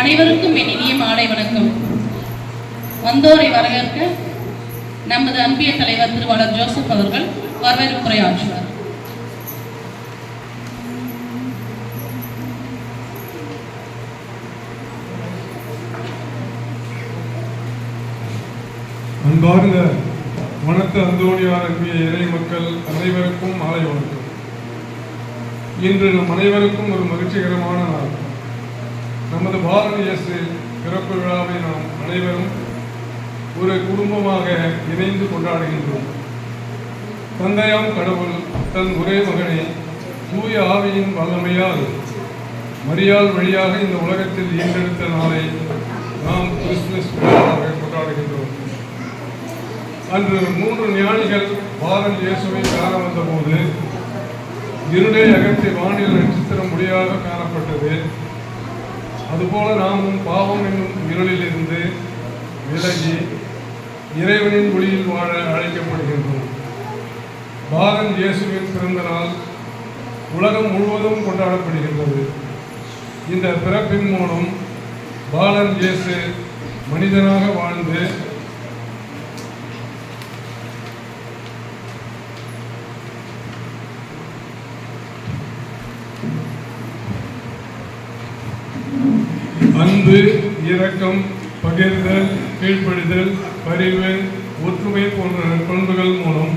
அனைவருக்கும் என் இனிய மாலை வணக்கம். வந்தோரை வரவேற்க நமது அன்பிய தலைவர் திருவாளர் ஜோசப் அவர்கள் வரவேற்புரை ஆற்றுவார். அன்பார்ந்த வனத்து அந்தோணியார் அன்பிய இறை மக்கள் அனைவருக்கும் மாலை வணக்கம். இன்று நம் அனைவருக்கும் ஒரு மகிழ்ச்சிகரமான நாள். நமது பாரத இயேசு பிறப்பு விழாவை நாம் அனைவரும் ஒரு குடும்பமாக இணைந்து கொண்டாடுகின்றோம். தந்தையாம் கடவுள் தன் ஒரே மகனை தூய ஆவியின் வல்லமையால் மரியாள் வழியாக இந்த உலகத்தில் ஈண்டெடுத்த நாளை நாம் கிறிஸ்துமஸ் விழாவாக கொண்டாடுகின்றோம். அன்று 3 ஞானிகள் பாரத இயேசுவை காண வந்தபோது இருளை அகற்றி வானில் நட்சத்திரம் முடியாக காணப்பட்டது. அதுபோல நாமும் பாவம் என்னும் இருளில் இருந்து விலகி இறைவனின் ஒளியில் வாழ அழைக்கப்படுகின்றோம். பாரத இயேசுவின் பிறந்த நாள் உலகம் முழுவதும் கொண்டாடப்படுகின்றது. இந்த பிறப்பின் மூலம் பாலன் இயேசு மனிதனாக வாழ்ந்து அன்பு, இரக்கம், பகிர்தல், கீழ்ப்படிதல், பரிவு, ஒற்றுமை போன்ற பண்புகள் மூலம்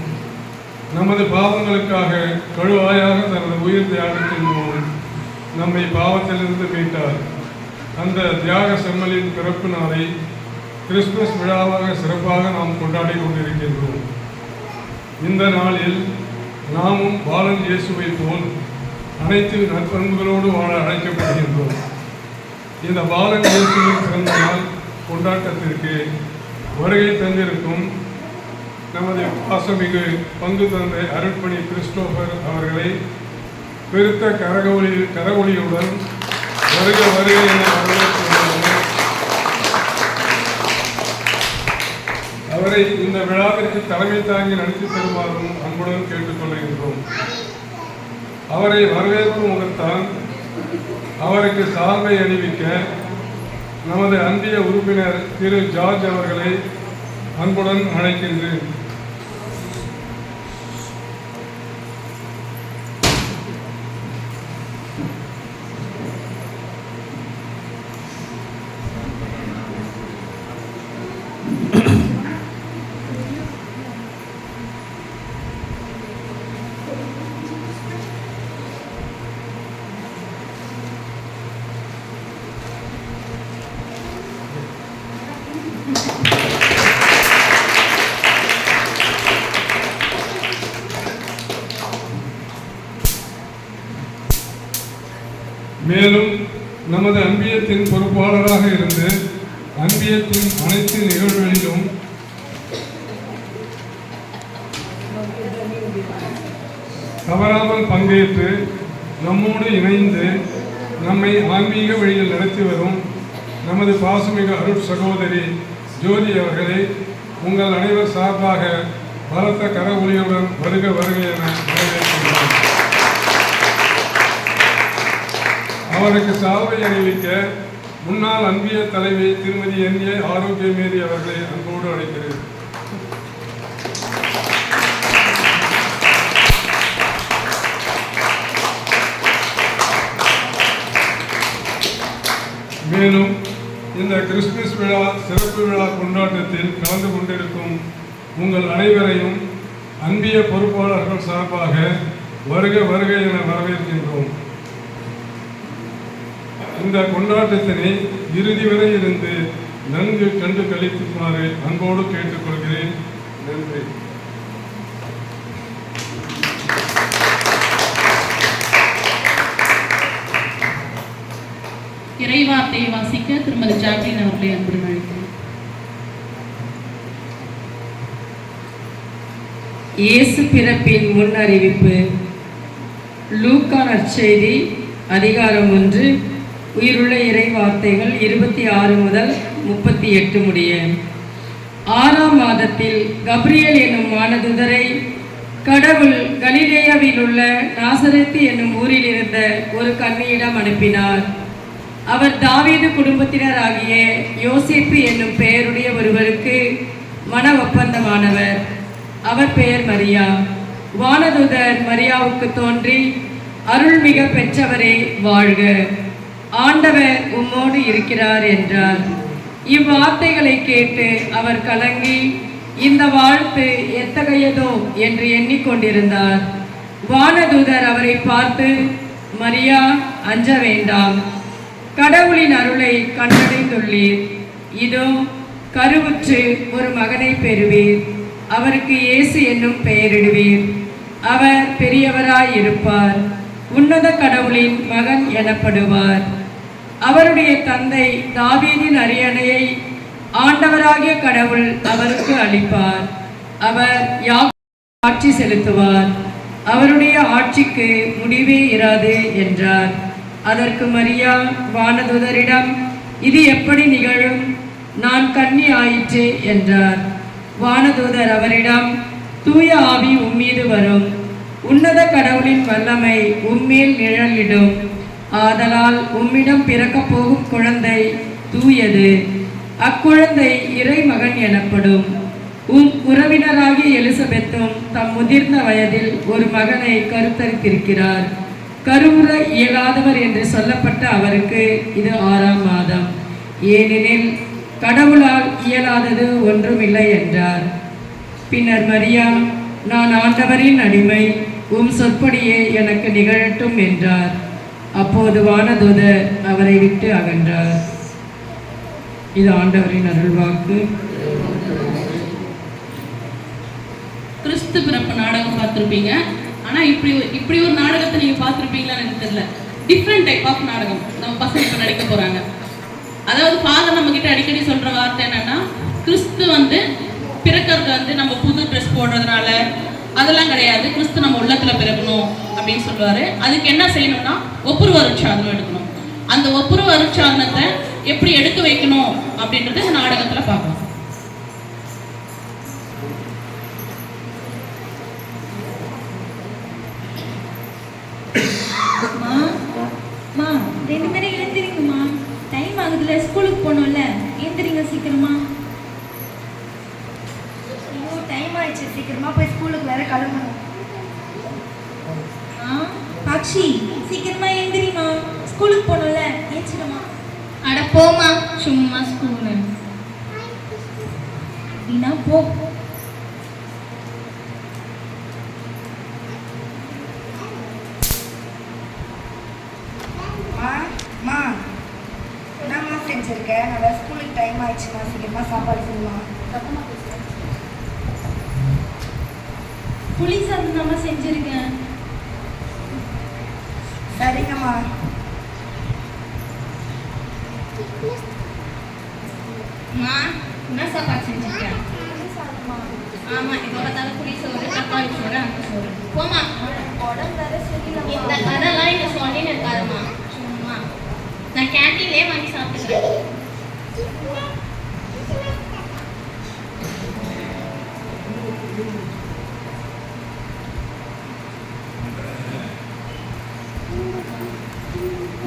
நமது பாவங்களுக்காக கழுவாயாக தனது உயிர் தியாகத்தின் மூலம் நம்மை பாவத்திலிருந்து மீட்டார். அந்த தியாக செம்மலின் பிறப்பு நாளை கிறிஸ்துமஸ் விழாவாக சிறப்பாக நாம் கொண்டாடி கொண்டிருக்கின்றோம். இந்த நாளில் நாமும் பாலன் இயேசுவை போல் அனைத்து நற்பண்புகளோடு வாழ அழைக்கப்படுகின்றோம். இந்த பாலன் இயேசுவின் பிறந்த நாள் கொண்டாட்டத்திற்கு வருகை தந்திருக்கும் நமது பாசமிகு பங்கு தந்தை அருட்பணி கிறிஸ்டோபர் அவர்களை பெருத்த கரவொலியுடன் வருக வருக என வரவேற்றுள்ளனர். அவரை இந்த விழாவிற்கு தலைமை தாங்கி நடத்தி தருமாறும் அன்புடன் கேட்டுக்கொள்கின்றோம். அவரை வரவேற்பு முகத்தான் அவருக்கு சால்வை அணிவிக்க நமது அன்பிய உறுப்பினர் திரு ஜார்ஜ் அவர்களை அன்புடன் அழைக்கின்றேன். மேலும் நமது அன்பியத்தின் பொறுப்பாளராக இருந்து அன்பியத்தின் அனைத்து நிகழ்வுகளிலும் தவறாமல் பங்கேற்று நம்மோடு இணைந்து நம்மை ஆன்மீக வழியில் நடத்தி வரும் நமது பாசமிகு அருட் சகோதரி ஜோதி அவர்களை உங்கள் அனைவர் சார்பாக பலத்த கரவொலியுடன் வருக வருக என வரவேற்கின்றனர். அவருக்கு சால்வை அணிவிக்க முன்னாள் அன்பிய தலைவி திருமதி என்.ஏ. ஆரோக்கியமேரி அவர்களை அன்போடு அழைக்கிறேன். மேலும் இந்த கிறிஸ்துமஸ் விழா சிறப்பு விழா கொண்டாட்டத்தில் கலந்து கொண்டிருக்கும் உங்கள் அனைவரையும் அன்பிய பொறுப்பாளர்கள் சார்பாக வருக வருக என வரவேற்கின்றோம். இந்த கொண்டாட்டத்தினை இறுதி வரை இருந்து நன்கு கண்டு கழிக்குமாறு அன்போடு கேட்டுக்கொள்கிறேன். நன்றி. இறைவார்த்தையை வாசிக்க திருமதி ஜாக்லின் அவர்களை அன்புடன் அழைக்கிறேன். இயேசு பிறப்பின் முன் அறிவிப்பு. லூக்கா நற்செய்தி அதிகாரம் 1 உயிருள்ள இறை வார்த்தைகள் 26 முதல் 38 முடிய. 6ஆம் மாதத்தில் கப்ரியேல் என்னும் வானதூதரை கடவுள் கலிலேயாவில் உள்ள நாசரேத்து என்னும் ஊரில் இருந்த ஒரு கன்னியிடம் அனுப்பினார். அவர் தாவீது குடும்பத்தினராகிய யோசேப்பு என்னும் பெயருடைய ஒருவருக்கு மன ஒப்பந்தமானவர். அவர் பெயர் மரியா. வானதூதர் மரியாவுக்கு தோன்றி, அருள்மிக பெற்றவரே வாழ்க, ஆண்டவர் உம்மோடு இருக்கிறார் என்றார். இவ்வார்த்தைகளை கேட்டு அவர் கலங்கி, இந்த வாழ்த்து எத்தகையதோ என்று எண்ணிக்கொண்டிருந்தார். வானதூதர் அவரை பார்த்து, மரியா, அஞ்ச வேண்டாம், கடவுளின் அருளை கண்டடைந்துள்ளீர். இதோ கருவுற்று ஒரு மகனை பெறுவீர், அவருக்கு இயேசு என்னும் பெயரிடுவீர். அவர் பெரியவராய் இருப்பார், உன்னத கடவுளின் மகன் எனப்படுவார். அவருடைய தந்தை தாவீதின் அரியணையை ஆண்டவராகிய கடவுள் அவருக்கு அளிப்பார். அவர் ஆட்சி செலுத்துவார், அவருடைய ஆட்சிக்கு முடிவே இராது என்றார். அதற்கு மரியா வானதூதரிடம், இது எப்படி நிகழும்? நான் கன்னி ஆயிற்றே என்றார். வானதூதர் அவரிடம், தூய ஆவி உம்மீது வரும், உன்னத கடவுளின் வல்லமை உம்மேல் நிழலிடும். ஆதலால் உம்மிடம் பிறக்கப் போகும் குழந்தை தூயது, அக்குழந்தை இறைமகன் எனப்படும். உறவினராகிய எலிசபெத்தும் தம் முதிர்ந்த வயதில் ஒரு மகனை கருத்தரித்திருக்கிறார். கருவுற இயலாதவர் என்று சொல்லப்பட்ட அவருக்கு இது 6ஆம் மாதம், ஏனெனில் கடவுளால் இயலாதது ஒன்றுமில்லை என்றார். பின்னர் மரியா, நான் ஆண்டவரின் அடிமை, உம் சொற்படியே எனக்கு நிகழட்டும் என்றார். அப்போது வானதூதர் அவரை விட்டு அகன்றார். இது ஆண்டவரின் அருள்வாக்கு. கிறிஸ்து பிறப்பு நாடகம் பார்த்துருப்பீங்க. ஆனால் இப்படி ஒரு நாடகத்தை நீங்கள் பார்த்துருப்பீங்களான்னு எனக்கு தெரியல. டிஃப்ரெண்ட் டைப் ஆஃப் நாடகம் நம்ம பசங்க இப்போ நடிக்க போகிறாங்க. அதாவது ஃபாதர் நம்மக்கிட்ட அடிக்கடி சொல்கிற வார்த்தை என்னன்னா, கிறிஸ்து வந்து பிறக்கிறது நம்ம புது ட்ரெஸ் போடுறதுனால அதெல்லாம் கிடையாது, கிறிஸ்து நம்ம உள்ளத்தில் பிறக்கணும் அப்படின்னு சொல்லுவார். அதுக்கு என்ன செய்யணும்னா ஒப்புரவு அருட்சாதனம் எடுக்கணும். அந்த ஒப்புரவு அருட்சாதனத்தை எப்படி எடுக்க வைக்கணும் அப்படின்றத இந்த நாடகத்தில் பார்க்கலாம். ரெண்டு பேரும் எழுந்திரிங்கம்மா, டைம் ஆகுதுல, ஸ்கூலுக்கு போகணும்ல, எழுந்திரிங்க சீக்கிரமா. ஐயோ, டைம் ஆயிடுச்சு, சீக்கிரமா போய் ஸ்கூலுக்கு வேற கிளம்பணும். சாக்ஷி, சீக்கிரமா எழுந்திரிமா, ஸ்கூலுக்கு போகணும்ல, ஏச்சிடுமா. அட போமா, சும்மா ஸ்கூலு அப்படின்னா போ. என்னம்மா செஞ்சிருக்கேன்? நல்லா ஸ்கூலுக்கு டைம் ஆயிடுச்சுமா, சீக்கிரமா சாப்பாடு செய்யலாம். புளி சாதம் நம்ம செஞ்சிருக்கேன். சரிங்கம்மா. என்ன சாப்பாடு செஞ்சிருக்கேன்? ஆமா, இதோட தலை புளி சோறு, தக்காளி சோறு, அந்த சோறு. போமா, உடம்பு வேற சரியில்லை. இந்த கதைலாம் இங்க சொல்லின்னு இருக்காருமா. சும்மா நான் கேன்டீன்லேயே வாங்கி சாப்பிட்டுக்கிறேன்.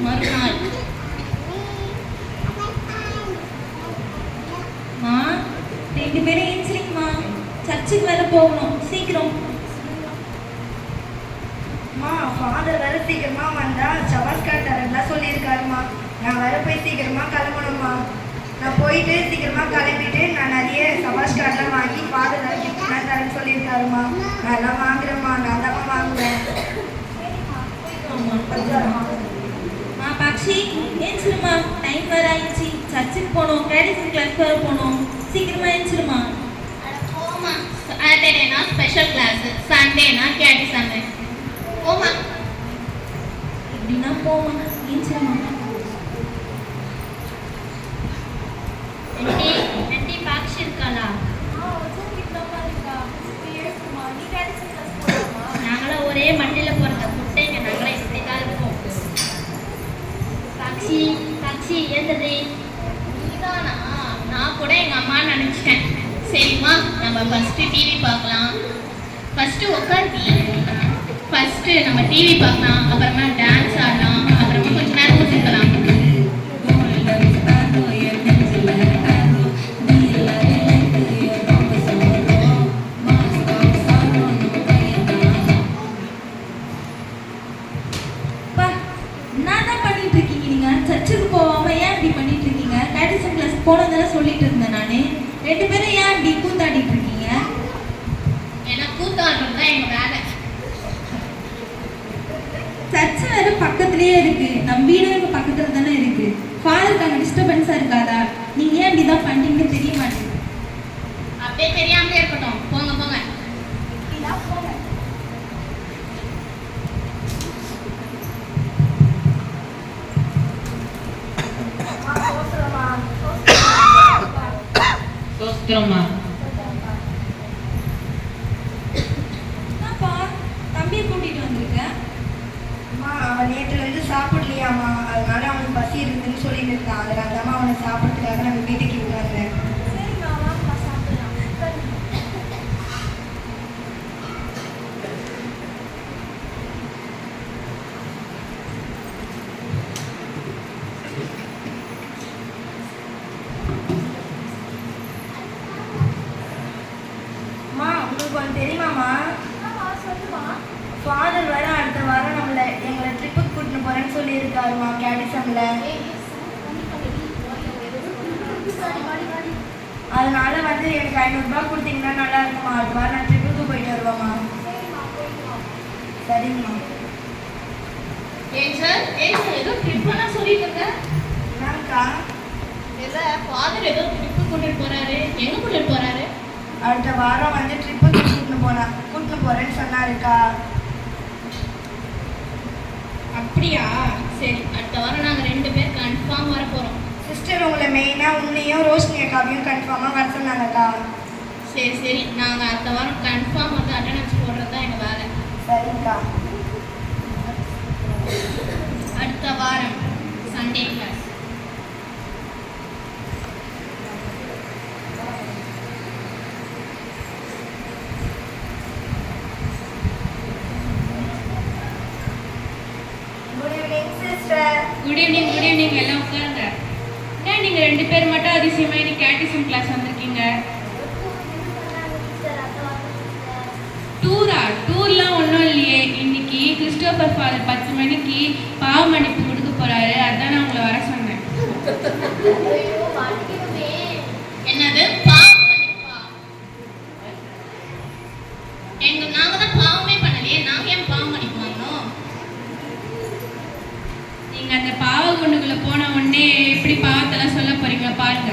மறுநாள் ரெண்டு பேரும் ஏஞ்சிரிங்கம்மா, சர்ச்சுக்கு வேற போகணும், சீக்கிரம். ஃபாதர் வேற சீக்கிரமா வந்தா சவாஸ்கார் தரலாம் சொல்லியிருக்காருமா. நான் வேற போய் சீக்கிரமா கிளம்பணும்மா. நான் போயிட்டு சீக்கிரமா கிளம்பிட்டு நான் நிறைய சவாஸ்கார்லாம் வாங்கி ஃபாதர் வேற கிஃப்ட்லாம் தரேன்னு சொல்லியிருக்காருமா. நான் எல்லாம் வாங்குறேம்மா, நான் தான் வாங்குவேன். பாக்ஷி, ஏஞ்சிருமா, டைம் வேற ஆயிடுச்சு, சர்ச்சுக்கு போகணும், கேடிசன் கிளாஸ் வேற போகணும், சீக்கிரமா ஏஞ்சிருமா. போமா, சாட்டர்டேனா ஸ்பெஷல் கிளாஸ், சண்டேனா கேட்டிசம். போமா. எப்படின்னா போமா, ஏஞ்சிருமா. ஆண்டி பாக்ஷி இருக்காளா? நாங்களாம் ஒரே மண்டியில் போகிறத முட்டைங்க, நாங்களாம் இப்படி தான் இருப்போம். பாக்ஷி பாக்ஷி ஏந்தது நீதானா? நான் கூட எங்கள் அம்மா நினச்சிட்டேன். சரிம்மா, நம்ம ஃபஸ்ட்டு டிவி பார்க்கலாம். ஃபஸ்ட்டு உட்காந்து ஃபஸ்ட்டு நம்ம டிவி பார்க்கலாம், அப்புறமா டான்ஸ் ஆடலாம், அப்புறமா கொஞ்ச நேரம் ஊற்றிக்கலாம். நம்ம வீடு எங்கள் பக்கத்தில் தானே இருக்கு. ஃபாதருக்கு அங்கே டிஸ்டர்பன்ஸாக இருக்காதா? நீங்கள் ஏன் இப்படி தான் பண்ணுறீங்கன்னு தெரிய மாட்டேங்குது. அப்படியே தெரியாமலே இருக்கட்டும், போங்க போங்க. சோஸ்திரமா என்னப்பா தம்பியை கூட்டிகிட்டு வந்திருக்கேன். அம்மா அவன் நேற்றுலேருந்து சாப்பிடலையாம்மா, அதனால அவனுக்கு பசி இருக்குதுன்னு சொல்லிட்டு இருக்கான். அதனால தான் அவனை சாப்பிட்றதுக்காக நம்ம வீட்டுக்கு விடாதுறேன். சரிம்மா, வாங்கப்பா சாப்பிடலாம். அம்மா உங்களுக்கு ஒன்று தெரியுமாம்மா? ஃபாதர் வர அடுத்த வாரம் எங்களை ட்ரிப்புக்கு கூட்டின்னு போகிறேன்னு சொல்லியிருக்காருமா கேடிசமில். அதனால வந்து எனக்கு 500 ரூபாய் கொடுத்தீங்கன்னா நல்லா இருக்குமா. அடுத்த வாரம் நான் ட்ரிப்புக்கு போயிட்டு வருவேம்மா. சரிங்கம்மா. ஏஞ்சல் ஏதோ ட்ரிப்பெல்லாம் சொல்லிட்டு இருக்க. என்னங்கக்கா? இல்லை, ஃபாதர் ஏதோ ட்ரிப்பு கூட்டிட்டு போறாரு. எங்க கூட்டிட்டு போறாரு? அடுத்த வாரம் வந்து ட்ரிப்புக்கு கூட்டின்னு போகிறேன்னு சொன்னாருக்கா. அப்படியா? சரி, அடுத்த வாரம் நாங்கள் 2 பேர் கன்ஃபார்ம் வர போகிறோம். சிஸ்டர் உங்களை மெயினாக உன்னையும் ரோஷினி அக்காவையும் கன்ஃபார்மாக வர சொன்னாங்கக்கா. சரி, நாங்கள் அடுத்த வாரம் கன்ஃபார்ம் வந்து அட்டெண்டன்ஸ் போடுறது தான் எங்கள் வேலை. சரிங்கக்கா. அடுத்த வாரம் Sunday class. Good evening sister. Good evening எல்லாம் உட்காருங்க. ஏன் நீங்கள் 2 பேர் மட்டும் அதிசயமாக இன்னைக்கு கேட்டிசம் கிளாஸ் வந்திருக்கீங்க? டூர்லாம் ஒன்றும் இல்லையே. இன்னைக்கு கிறிஸ்டோபர் ஃபாதர் 10 மணிக்கு பாவ மன்னிப்பு கொடுக்க போறாரு. அதான் நான் உங்களை வர சொன்னேன். என்னது பாவம் மன்னிப்பா? நாங்கள் தான் பாவமே பண்ணலையே, நாங்கள் ஏன் பாவம் மன்னிப்பு வாங்கணும்? நீங்க அந்த பாவ குண்டுக்குள்ள போன உடனே எப்படி பாவத்தெல்லாம் சொல்ல போறீங்க பாருங்க.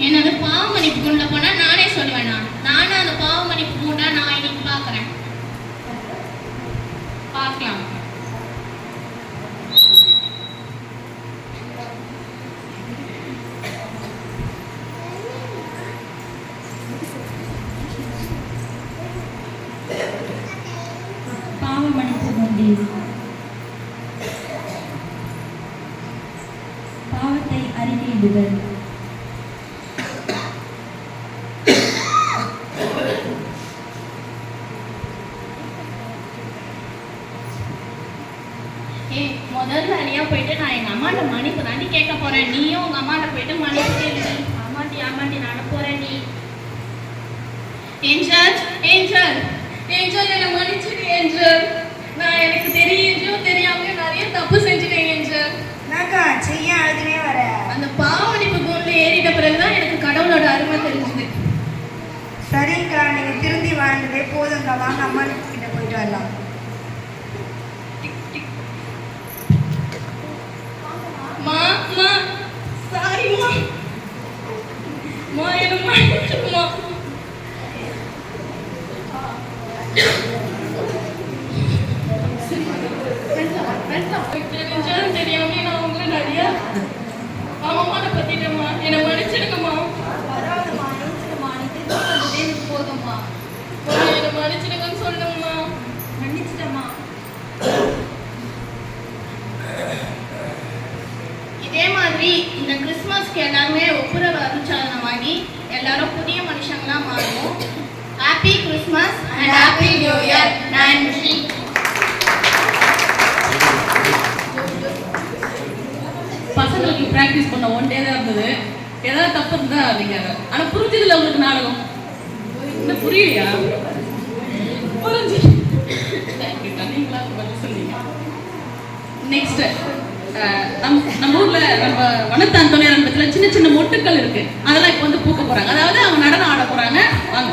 என்னது பாவ மன்னிப்பு குண்ட போனா நானே சொல்லுவேனா? நானும் அந்த பாவ மன்னிப்பு குண்டா நான் இன்னைக்கு பார்க்குறேன். பார்க்கலாம். பாவ மன்னிப்பு கொண்டீர். பாவத்தை அறிக்கையிடுதல். முதல்ல அணியா போயிட்டு நான் எங்க அம்மாட்ட மன்னிப்பு தாண்டி கேட்க போறேன். நீயும் உங்க அம்மாட்ட போயிட்டு மன்னிப்பு கேளு. ஆமாண்டி நான் போறேன். நீ ஏஞ்சல் என்னை மன்னிச்சிடு ஏஞ்சல். நான் எனக்கு தெரியாமலே நிறைய தப்பு செஞ்சுட்டேன் ஏஞ்சல். என்னக்கா செய்ய அழுதுனே வர? அந்த பாவனிப்பு கோல்ல ஏறிட்ட பிறகுதான் எனக்கு கடவுளோட அருமை தெரிஞ்சுது. சரிங்கக்கா, நீங்க திருந்தி வாழ்ந்ததே போதும்க்கா. வாங்க அம்மா கிட்ட போயிட்டு வரலாம். சாரிம்மா. என்ன மன்னிச்சிடுமா. தெரியாம நான் உங்களை நிறைய அவமான பத்திட்டேம்மா. என்னை மன்னிச்சிடுங்கம்மா. பரவாயில்லம்மா, நினைச்சிடுமா. நீ திருப்பி வந்ததே எனக்கு போதும்மா. என்னை மன்னிச்சிடுங்கன்னு சொல்லுங்கம்மா. மன்னிச்சிட்டம்மா. இதே மாதிரி இந்த கிறிஸ்மஸ்க்கு எல்லாருமே ஒப்புரவு அருட்சாதனம் வாங்கி எல்லாரும் புதிய மனுஷங்களா மாறுவோம். Happy Christmas and happy new year. நன்றி. பசங்களுக்கு ப்ராக்டிஸ் பண்ண 1 டே தான் இருந்தது. ஏதாவது தப்பு இருந்தா நீங்க ஆனா புரிஞ்சதில்ல உங்களுக்கு நாடகம். இன்னும் புரியலையா? புரிஞ்சு நீங்களா பதில் சொன்னீங்க. நெக்ஸ்ட் நம்ம ஊர்ல நம்ம வனத்தான் துணை அரங்கத்துல சின்ன சின்ன மொட்டுக்கள் இருக்கு. அதெல்லாம் இப்போ வந்து பூக்க போறாங்க. அதாவது அவங்க நடனம் ஆட போறாங்க. வாங்க.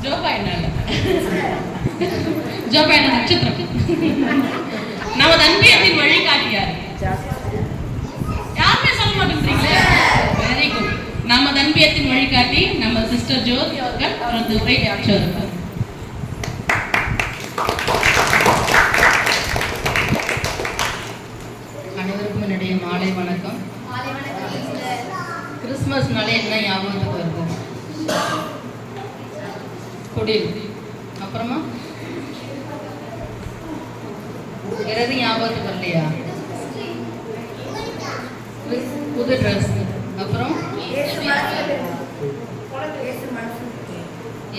ஜோபா என்ன இல்ல. ஜோபா என்ன நட்சத்திரம். நமது அன்பியத்தின் வழிகாட்டியார் யாருமே சொல்ல மாட்டேங்கிறீங்களே. Very good. நமது அன்பியத்தின் வழிகாட்டி நம்ம சிஸ்டர் ஜோதி அவர்கள் அவரது உரை ஆற்றுவார்கள். அனைவருக்கும் என்னுடைய மாலை வணக்கம். கிறிஸ்மஸ்னாலே என்ன ஞாபகத்துக்கு வருது? குடில். அப்புறமா வேற எதுவும் ஞாபகத்துக்கு வரலையா? புது ட்ரெஸ். அப்புறம்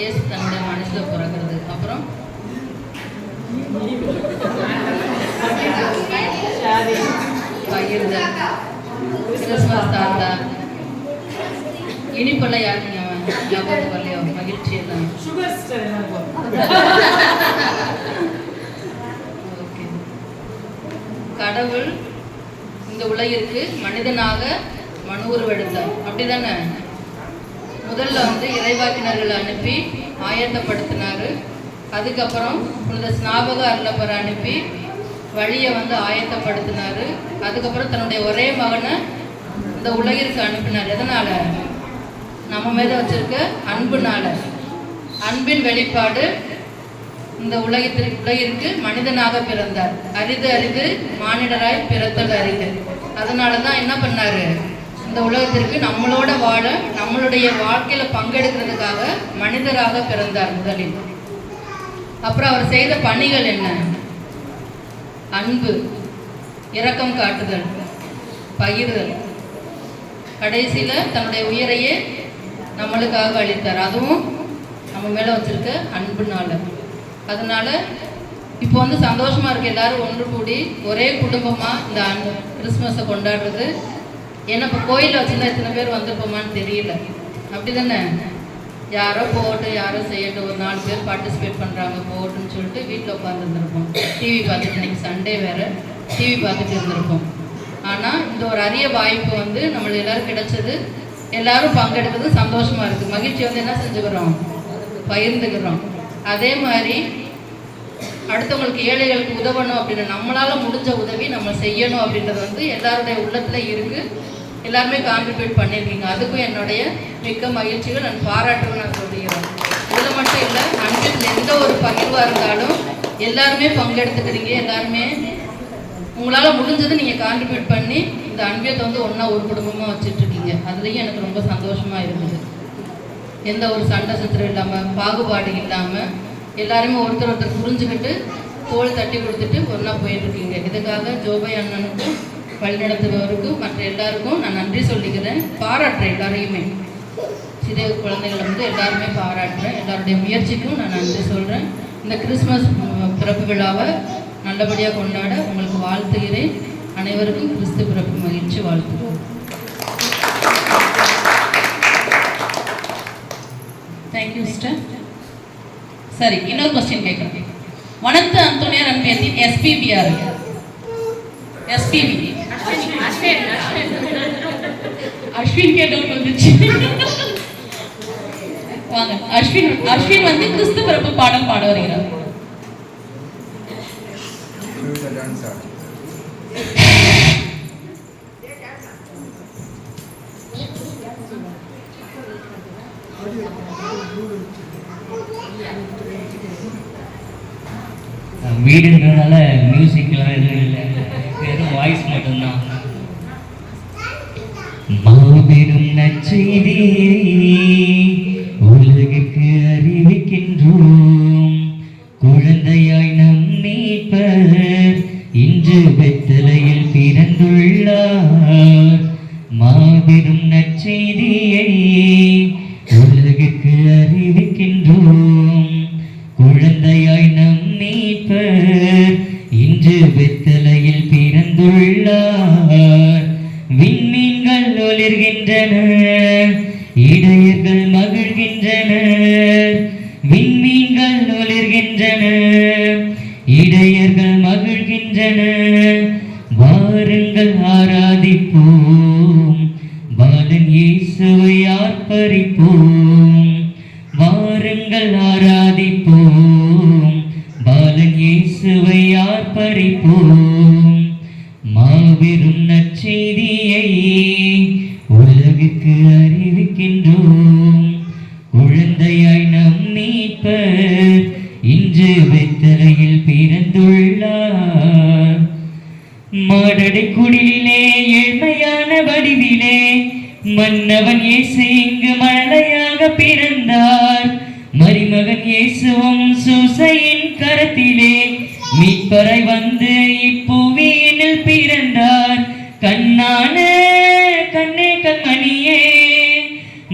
ஏசு தன்னுடைய மனசுல பிறக்கிறது. அப்புறம் பகிர்தல், கிறிஸ்மஸ் தாத்தா. இனிப்பெல்லாம் யாருக்கு ஞாபகத்துக்கு வரலையோ? மகிழ்ச்சி எல்லாம். ஓகே. கடவுள் இந்த உலகிற்கு மனிதனாக மனு உருவெடுத்தார், அப்படிதானே? முதல்ல இறைவாக்கினர்களை அனுப்பி ஆயத்தப்படுத்தினாரு. அதுக்கப்புறம் புனித ஸ்நாபக அருளப்பரை அனுப்பி வழியை ஆயத்தப்படுத்தினாரு. அதுக்கப்புறம் தன்னுடைய ஒரே மகனை இந்த உலகிற்கு அனுப்பினார். எதனால? நம்ம மேல வச்சிருக்க அன்புனால. அன்பின் வெளிப்பாடு இந்த உலகிற்கு மனிதனாக பிறந்தார். அரிது அரிது மானிடராய் பிறத்தல் அரிது. அதனால தான் என்ன பண்ணாரு? இந்த உலகத்திற்கு நம்மளோட வாழ, நம்மளுடைய வாழ்க்கையில பங்கெடுக்கிறதுக்காக மனிதராக பிறந்தார் முதலில். அப்புறம் அவர் செய்த பணிகள் என்ன? அன்பு, இரக்கம் காட்டுதல், பகிர்தல், கடைசியில தன்னுடைய உயிரையே நம்மளுக்காக அளித்தார். அதுவும் நம்ம மேல வச்சிருக்க அன்புனால. அதனால இப்போ சந்தோஷமா இருக்கு, எல்லாரும் ஒன்று கூடி ஒரே குடும்பமா இந்த கிறிஸ்மஸை கொண்டாடுறது. ஏன்னா இப்போ கோயிலில் வச்சுருந்தா இத்தனை பேர் வந்திருப்போமான்னு தெரியல, அப்படிதானே? யாரோ போகட்டும், யாரோ செய்யட்டும், ஒரு 4 பேர் பார்ட்டிசிபேட் பண்ணுறாங்க போகட்டும்னு சொல்லிட்டு வீட்டில் உட்காந்துருந்துருப்போம். டிவி பார்த்துட்டு, இன்னைக்கு சண்டே வேறு, டிவி பார்த்துட்டு இருந்திருப்போம். ஆனால் இந்த ஒரு அரிய வாய்ப்பு நம்மளுக்கு எல்லோரும் கிடைச்சது. எல்லாரும் பங்கெடுக்கிறது சந்தோஷமாக இருக்குது. மகிழ்ச்சி என்ன செஞ்சுக்கிறோம்? பகிர்ந்துக்கிறோம். அதே மாதிரி அடுத்தவங்களுக்கு, ஏழைகளுக்கு உதவணும் அப்படின்னு நம்மளால் முடிஞ்ச உதவி நம்ம செய்யணும் அப்படின்றது எல்லாருடைய உள்ளத்தில் இருக்குது. எல்லாருமே கான்ட்ரிபியூட் பண்ணியிருக்கீங்க. அதுக்கும் என்னுடைய மிக்க மகிழ்ச்சிகள், நான் பாராட்டுகள் நான் சொல்லிக்கிறேன். இதில் மட்டும் இல்லை, அன்பில் எந்த ஒரு பகிர்வாக இருந்தாலும் எல்லாருமே பங்கெடுத்துக்கிறீங்க. எல்லாருமே உங்களால் முடிஞ்சது நீங்கள் கான்ட்ரிபியூட் பண்ணி இந்த அன்பியத்தை ஒன்றா ஒரு குடும்பமாக வச்சுட்ருக்கீங்க. அதுலேயும் எனக்கு ரொம்ப சந்தோஷமாக இருக்குது. எந்த ஒரு சண்டை சச்சரவு இல்லாமல், பாகுபாடு இல்லாமல் எல்லாருமே ஒருத்தர் புரிஞ்சுக்கிட்டு தோல் தட்டி கொடுத்துட்டு ஒன்றா போயிட்டுருக்கீங்க. இதுக்காக ஜோபை அண்ணனுக்கும் வழிநடத்துபவருக்கும் மற்ற எல்லாருக்கும் நான் நன்றி சொல்லிக்கிறேன். பாராட்டுறேன் எல்லாரையுமே. சிறிய குழந்தைகளை எல்லாருமே பாராட்டுறேன். எல்லாருடைய முயற்சிக்கும் நான் நன்றி சொல்கிறேன். இந்த கிறிஸ்மஸ் பிறப்பு விழாவை நல்லபடியாக கொண்டாட உங்களுக்கு வாழ்த்துகிறேன். அனைவருக்கும் கிறிஸ்து பிறப்பு மகிழ்ச்சி வாழ்த்துகிறேன். Thank you sister. சரி, இன்னொரு கொஸ்டின் கேட்குறேன். வனத்து அந்தோனியார் அன்பியத்தின் எஸ்பிபி யாரு? எஸ்பிபி அஸ்வின் கேட்டவுட் வந்துச்சு. வாங்க, அஸ்வின் கிறிஸ்து பிறப்பு பாடம் பாட வருகிறார். வீடுன்றதுனால மியூசிக்லாம் எதுவும் இல்லை, வெறும் வாய்ஸ் மட்டும்தான். மாபெரும் நற்செய்தியை உலகிற்கு அறிவிக்கின்றோம். குழந்தையாய் நம் மீட்பர் இன்று பெத்தலையில் பிறந்துள்ளார். மாபெரும் நற்செய்தியை உலகிற்கு அறிவிக்கின்றோம். குழந்தையாய் நம் மீட்பர் இன்று பெத்தலையில் பிறந்துள்ளார். விண்மீன்கள் ஒளிர்கின்றனர், இடையர்கள் மகிழ்கின்றனர். விண்மீன்கள் ஒளிர்கின்றனர், இடையர்கள் மகிழ்கின்றனர். வாருங்கள் ஆராதிப்போம், பாலன் இயேசுவை ஆர்ப்பரிப்போம். வாருங்கள் வாருங்கள் ஆராதிப்போம், பாலன் இயேசுவை ஆர்ப்பரிப்போம். மாபெரும் நற்செய்தியை உலகுக்கு அறிவிக்கின்றோம். குழந்தையாய் நம் மீட்பர் இன்று பெத்தலையில் பிறந்துள்ளார். மாடடை குடிலே ஏழ்மையான வடிவிலே மன்னவன் இயேசு இங்கு மழலையாக பிறந்தார். மரிமகன் இயேசுவும் சூசையின் கரத்திலே மீட்பரை வந்து இப்புவியினில் பிறந்தார். கண்ணான கண்ணே கண்மணியே,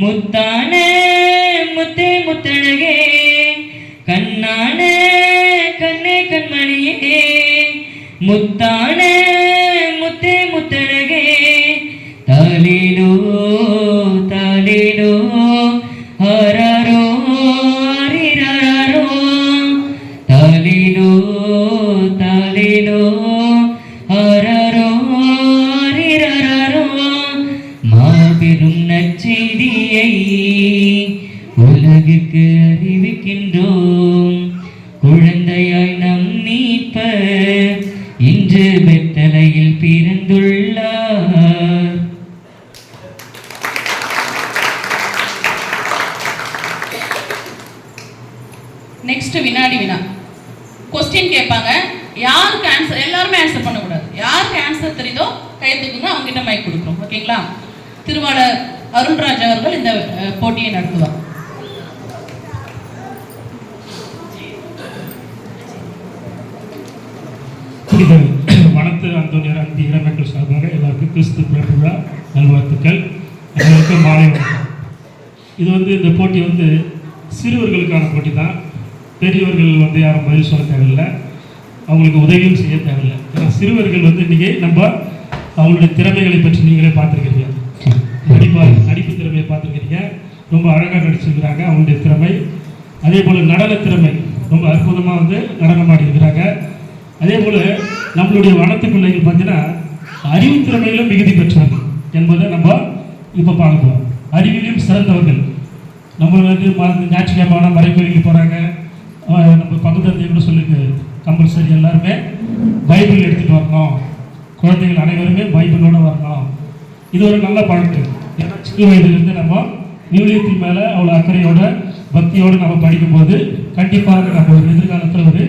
முத்தான முத்தே முத்தழகே, கண்ணான கண்ணே கண்மணியே, முத்தான முத்தே முத்தழகே. தாலேலோ தாலேலோ ஆராரோ ஆரிராரோ, தாலேலோ தாலேலோ ஆராரோ ஆரிராரோ. மாபெரும் நற்செய்தியை உலகுக்கு அறிவிக்கின்றோம். குழந்தையாய் நம் மீட்பர் இன்று பெத்தலையில் பிறந்துள்ளார். நெக்ஸ்ட் வினாடி வினா கொஸ்டின் கேட்பாங்க. யாருக்கு ஆன்சர், எல்லாருமே ஆன்சர் பண்ணக்கூடாது. யாருக்கு ஆன்சர் தெரியுதோ கையெழுத்துக்குங்க, அவங்க கிட்ட மைக் கொடுக்குறோம். ஓகேங்களா? திருவாளர் அருண்ராஜ் அவர்கள் இந்த போட்டியை நடத்துவார். வனத்து அந்தோனியார் அன்பு இளமக்கள் சார்பாக எல்லாருக்கும் கிறிஸ்து பிறப்பு விழா நல்வாழ்த்துக்கள். எல்லாருக்கும் மாலை வணக்கம். இது இந்த போட்டி சிறுவர்களுக்கான போட்டி தான். பெரியவர்கள் யாரும் பதில் சொல்ல தேவையில்லை, அவங்களுக்கு உதவியும் செய்ய தேவையில்லை. ஏன்னா சிறுவர்கள் இன்றைக்கி நம்ம அவங்களுடைய திறமைகளை பற்றி நீங்களே பார்த்துருக்கிறீங்க. நடிப்பு திறமையை பார்த்துருக்கிறீங்க, ரொம்ப அழகாக நடிச்சிருக்கிறாங்க அவங்களுடைய திறமை. அதே போல் நடன திறமை ரொம்ப அற்புதமாக நடனம் ஆடி இருக்கிறாங்க. அதே போல் நம்மளுடைய வனத்து பிள்ளைகள் பார்த்தீங்கன்னா அறிவு திறமையிலும் மிகுதி பெற்றவர்கள் என்பதை நம்ம இப்போ பார்க்கலாம். அறிவிலும் சிறந்தவர்கள். நம்ம ஞாயிற்றுக்கிழமை மறைக்கோயிலுக்கு போகிறாங்க. நம்ம பகுத்தந்தையை கூட சொல்லிருக்கு, கம்பல்சரி எல்லாருமே பைபிள் எடுத்துகிட்டு வரணும், குழந்தைகள் அனைவருமே பைபிளோடு வரணும். இது ஒரு நல்ல பழக்கம். ஏன்னா சிறு வயதிலிருந்து நம்ம விவிலியத்தின் மேலே அவ்வளோ அக்கறையோட பக்தியோடு நம்ம படிக்கும்போது கண்டிப்பாக நம்ம ஒரு எதிர்காலத்தில்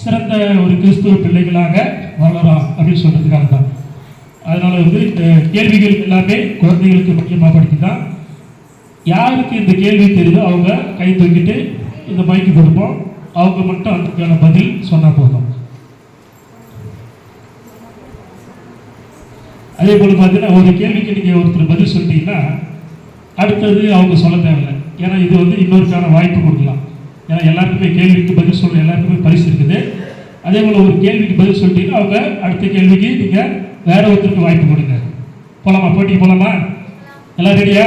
சிறந்த ஒரு கிறிஸ்துவ பிள்ளைகளாக வளரும் அப்படின்னு சொல்கிறதுக்காக தான். அதனால் இந்த கேள்விகள் எல்லாமே குழந்தைகளுக்கு முக்கியமாக படிக்க தான். யாருக்கு இந்த கேள்வி தெரியுதோ அவங்க கை தூக்கிட்டு இந்த மைக்கு கொடுப்போம், அவங்க மட்டும் அதுக்கான பதில் சொன்னால் போதும். அதே போல் பார்த்தீங்கன்னா ஒரு கேள்விக்கு நீங்கள் ஒருத்தர் பதில் சொல்லிட்டீங்கன்னா அடுத்தது அவங்க சொல்ல தேவையில்லை. ஏன்னா இது இன்னொருக்கான வாய்ப்பு கொடுக்கலாம். ஏன்னா எல்லாருக்குமே கேள்விக்கு பதில் சொல்கிற எல்லாருக்குமே பரிசு இருக்குது. அதே போல் ஒரு கேள்விக்கு பதில் சொல்லிட்டீங்கன்னா அவங்க அடுத்த கேள்விக்கு நீங்கள் வேற ஒருத்தருக்கு வாய்ப்பு கொடுங்க. போகலாமா? போட்டிக்கு போகலாமா? எல்லாம் ரெடியா?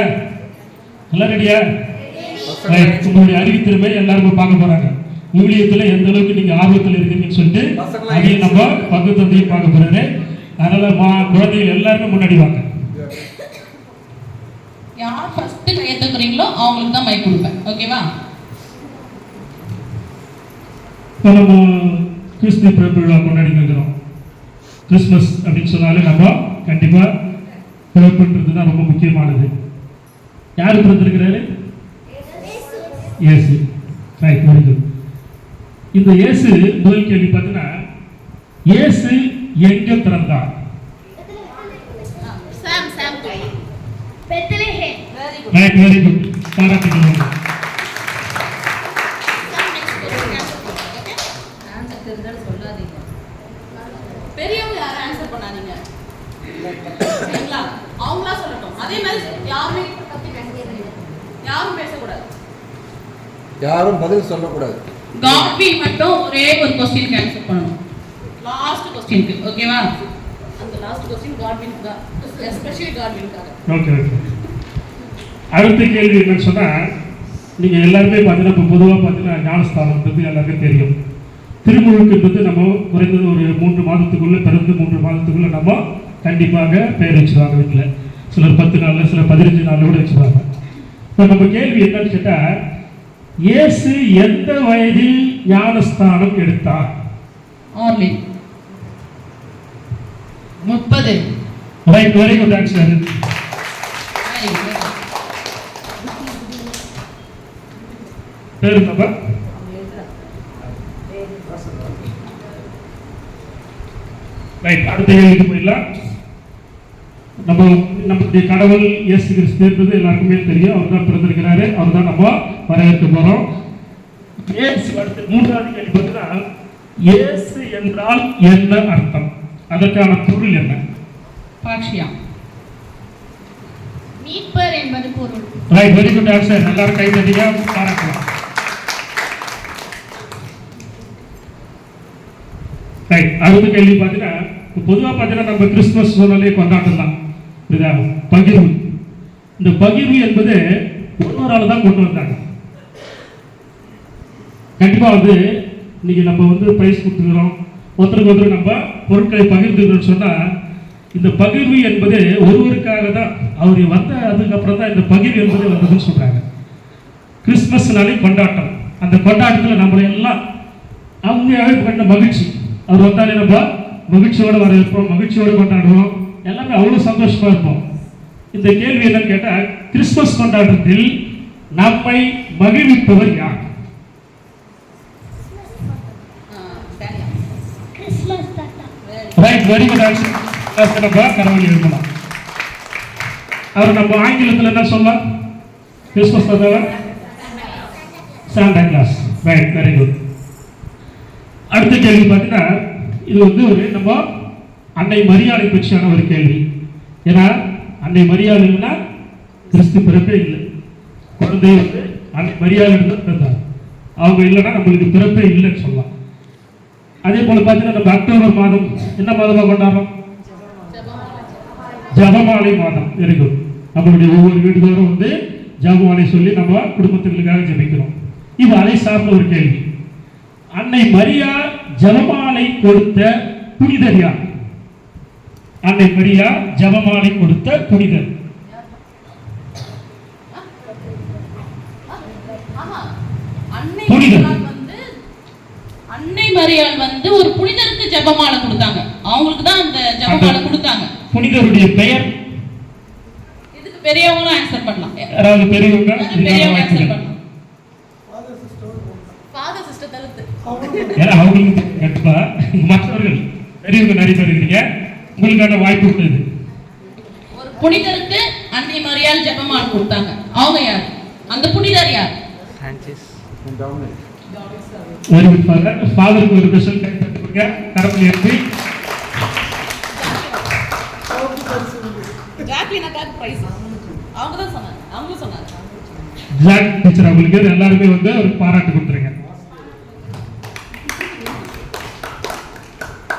எல்லாம் ரெடியா? உங்களுடைய அறிவுத்திறமை எல்லாருமே பார்க்க போகிறாங்க. விவிலியத்தில் எந்த அளவுக்கு நீங்கள் ஆர்வத்தில் இருக்கீங்கன்னு சொல்லிட்டு அதையும் நம்ம பகுத்தந்தையும் பார்க்க போகிறாரு. அதனால் குழந்தைகள் எல்லாருமே முன்னாடி வாங்க. யார் ஃபர்ஸ்ட் கையெழுத்துக்கிறீங்களோ அவங்களுக்கு தான் மைக் கொடுப்பேன். ஓகேவா? இப்போ நம்ம கிறிஸ்து பிறப்பு விழா கொண்டாடி இருக்கிறோம். கிறிஸ்மஸ் அப்படின்னு சொன்னாலே நம்ம கண்டிப்பாக பிறப்புன்றது தான் ரொம்ப முக்கியமானது. யார் பிறந்திருக்கிறாரு? இயேசு. Right, very good. இந்த இயேசு முதல் கேள்வி பார்த்தீங்கன்னா இயேசு எங்கே பிறந்தார்? Right, very good. பாராட்டுகள். பெரியவங்க யாரும் ஆன்சர் பண்ணாதீங்க, சரிங்களா? அவங்களா சொல்லட்டும். அதே மாதிரி யாரும் பேசக்கூடாது, யாரும் பதில் சொல்லக்கூடாது. காட்வி மட்டும் ஒரே ஒரு கொஸ்டினுக்கு ஆன்சர் பண்ணணும். லாஸ்ட் கொஸ்டினுக்கு. ஓகேவா? அந்த லாஸ்ட் கொஸ்டின் காட்வினுக்கு தான், எஸ்பெஷலி காட்வினுக்காக. Okay okay. அடுத்த கேள்வி என்னன்னு சொன்னால், நீங்கள் எல்லாருமே பார்த்தீங்கன்னா இப்போ பொதுவாக பார்த்தீங்கன்னா ஞானஸ்தானம்ன்றது எல்லாருக்கும் தெரியும். திருமுழுக்குன்றது நம்ம குறைந்தது ஒரு 3 மாதத்துக்குள்ளே பிறந்து 3 மாதத்துக்குள்ளே நம்ம கண்டிப்பாக பெயர் வச்சுருவாங்க வீட்டில். சிலர் 10 நாளில், சிலர் 15 நாளில் கூட வச்சுருவாங்க. இப்போ நம்ம கேள்வி என்னன்னு கேட்டால், இயேசு எந்த வயதில் ஞானஸ்தானம் எடுத்தார்? ஆர்லி 30. Right, very good answer. பேரு நம்பர் ரைட். அடுத்த கேள்விக்கு போயிடலாம். நம்முடைய கடவுள் இயேசு கிறிஸ்து என்பது எல்லாருக்குமே தெரியும். அவர் தான் பிறந்திருக்கிறாரு, அவர் தான் நம்ம வரவேற்க போறோம். இயேசு அடுத்த மூன்றாவது கேள்வி பார்த்தீங்கன்னா, இயேசு என்றால் என்ன அர்த்தம்? அதற்கான பொருள் என்ன? பாக்ஷியா. மீட்பர் என்பது பொருள். Right, very good answer. எல்லாரும் கை தட்டியா பாராட்டலாம். ரைட். அடுத்த கேள்வி பார்த்தீங்கன்னா, பொதுவாக பார்த்தீங்கன்னா நம்ம கிறிஸ்துமஸ் சொன்னாலே கொண்டாட்டம் தான், பகிர்வு. இந்த பகிர்வு என்பது ஒரு ஆள் தான் கொண்டு வந்தாங்க. கண்டிப்பாக வந்து இன்னைக்கு நம்ம வந்து பிரைஸ் கொடுத்துக்கிறோம், ஒருத்தருக்கு ஒருத்தர் நம்ம பொருட்களை பகிர்ந்துக்கிறோம்னு சொன்னால், இந்த பகிர்வு என்பது ஒருவருக்காக தான். அவர் வந்த அதுக்கப்புறம் தான் இந்த பகிர்வு என்பது வந்ததுன்னு சொல்கிறாங்க. கிறிஸ்மஸ்னாலே கொண்டாட்டம். அந்த கொண்டாட்டத்தில் நம்மளை எல்லாம் அவங்களாவே பண்ண மகிழ்ச்சி. அவர் வந்தாலே நம்ம மகிழ்ச்சியோடு வரவேற்போம், மகிழ்ச்சியோடு கொண்டாடுவோம், எல்லாமே அவ்வளோ சந்தோஷமாக இருப்போம். இந்த கேள்வி என்னன்னு கேட்டால், கிறிஸ்துமஸ் கொண்டாட்டத்தில் நம்மை மகிழ்விப்பவர் யார்? Right, very good answer. கடவுள் எழுதலாம். அவர் நம்ம ஆங்கிலத்தில் என்ன சொல்லலாம்? கிறிஸ்துமஸ் தாத்தாவா? Santa Claus. Right, very good. அடுத்த கேள்வி பார்த்தீங்கன்னா, இது வந்து ஒரு நம்ம அன்னை மரியாதை பற்றியான ஒரு கேள்வி. ஏன்னா அன்னை மரியாதை இல்லைன்னா கிறிஸ்து பிறப்பே இல்லை. குழந்தை வந்து அன்னை மரியாதை இருந்தார், அவங்க இல்லைன்னா நம்மளுக்கு பிறப்பே இல்லைன்னு சொல்லலாம். அதே போல பார்த்தீங்கன்னா, நம்ம அக்டோபர் மாதம் என்ன மாதமாக கொண்டாடுறோம்? ஜபமாலை மாதம். Very good. நம்மளுடைய ஒவ்வொரு வீடுதோறும் வந்து ஜபமாலை சொல்லி நம்ம குடும்பத்துகளுக்காக ஜபிக்கிறோம். இது அதை சார்ந்த ஒரு கேள்வி. அன்னை மரியா ஜபமாலை கொடுத்த புனிதர் யார்? அன்னை மரியா ஜபமாலை கொடுத்த புனிதர். புனிதர் அன்னை மரியாள் வந்து ஒரு புனிதருக்கு ஜெபமாலை கொடுத்தாங்க. அவங்களுக்கு தான் அந்த ஜெபமாலை கொடுத்தாங்க. புனிதருடைய பெயர்? இதுக்கு பெரியவங்களும் ஆன்சர் பண்ணலாம். யாராவது பெரியவங்க ஆன்சர் பண்ணலாம். ஃபாதர் சிஸ்டர் தவிர்த்து. ஏன்னா அவங்களுக்கு கண்டிப்பா மற்றவர்கள் பெரியவங்க நிறைய பேர் இருக்கீங்க, உங்களுக்கான வாய்ப்பு உள்ளது. ஒரு புனிதருக்கு அன்னை மரியாள் ஜெபமாலை கொடுத்தாங்க. அவங்க யார்? அந்த புனிதர் யார்? Very good father. ஃபாதருக்கு ஒரு ஸ்பெஷல் கை தட்டுங்க. கரப்பலி ஏற்றி ஜாக்லின் அக்காக்கு பிரைஸ். அவங்க தான் சொன்னாங்க. அவங்களும் சொன்னாங்க. ஜாக் டீச்சர் அவங்களுக்கு எல்லாருமே வந்து ஒரு பாராட்டு கொடுத்துருங்க.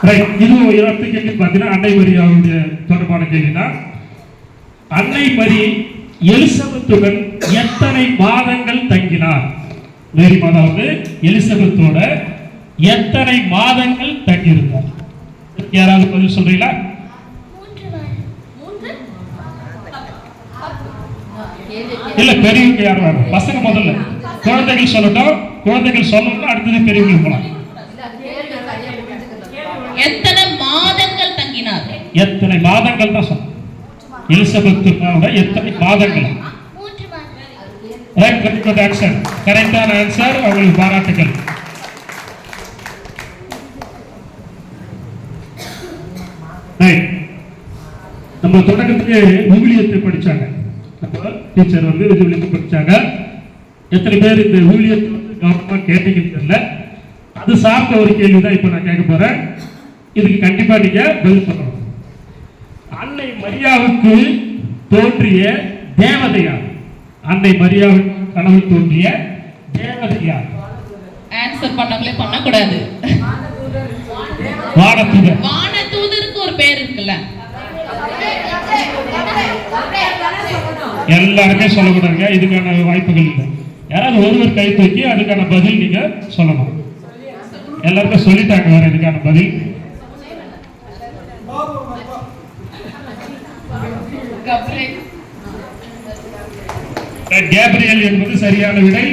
ரைட். இது அடுத்த கேள்வி பார்த்தீங்கன்னா, அன்னை மரியாவுடைய தொடர்பான கேள்வினா, அன்னை மரி எலிசபெத்துடன் எத்தனை மாதங்கள் தங்கினார்? மேரி மாதா வந்து எலிசபெத்தோட எத்தனை மாதங்கள் தங்கியிருந்தார்? யாராவது பதில் சொல்றீங்களா? இல்ல, பெரியவங்க யாரும் வேணும். பசங்க முதல்ல, குழந்தைகள் சொல்லட்டும். குழந்தைகள் சொல்லணும், அடுத்தது பெரியவங்களுக்கு போலாம். எத்தனை மாதங்கள் தங்கினார்? எத்தனை மாதங்கள் தான் சொன்ன. எலிசபெத்தோட எத்தனை மாதங்கள்? Right, very good answer. கரெக்டான ஆன்சர். அவங்களுக்கு பாராட்டுகள். ரைட். நம்ம தொடக்கத்துக்கு ஊழியத்தை படிச்சாங்க. நம்ம டீச்சர் வந்து ஊழியத்தை படிச்சாங்க. எத்தனை பேர் இந்த ஊழியத்தை வந்து கவனமா கேட்டீங்கன்னு தெரியல. அது சார்ந்த ஒரு கேள்விதான் இப்ப நான் கேட்க போறேன். இதுக்கு கண்டிப்பா நீங்க பதில் சொல்லணும். அன்னை மரியாவுக்கு தோன்றிய தேவதையார்? அன்னை மரியாவின் கனவில் தோன்றிய தேவதை யார்? ஆன்சர் பண்ணவங்களே பண்ணக்கூடாது. வானதூதர். வானதூதருக்கு ஒரு பேர் இருக்குல்ல? எல்லாருமே சொல்லக்கூடாதுங்க. இதுக்கான வாய்ப்புகள் இல்லை. யாராவது ஒருவர் கை தூக்கி அதுக்கான பதில் நீங்க சொல்லணும். எல்லாருமே சொல்லிட்டாங்க வேற இதுக்கான பதில். கேப்ரியல் என்பது சரியான விடை.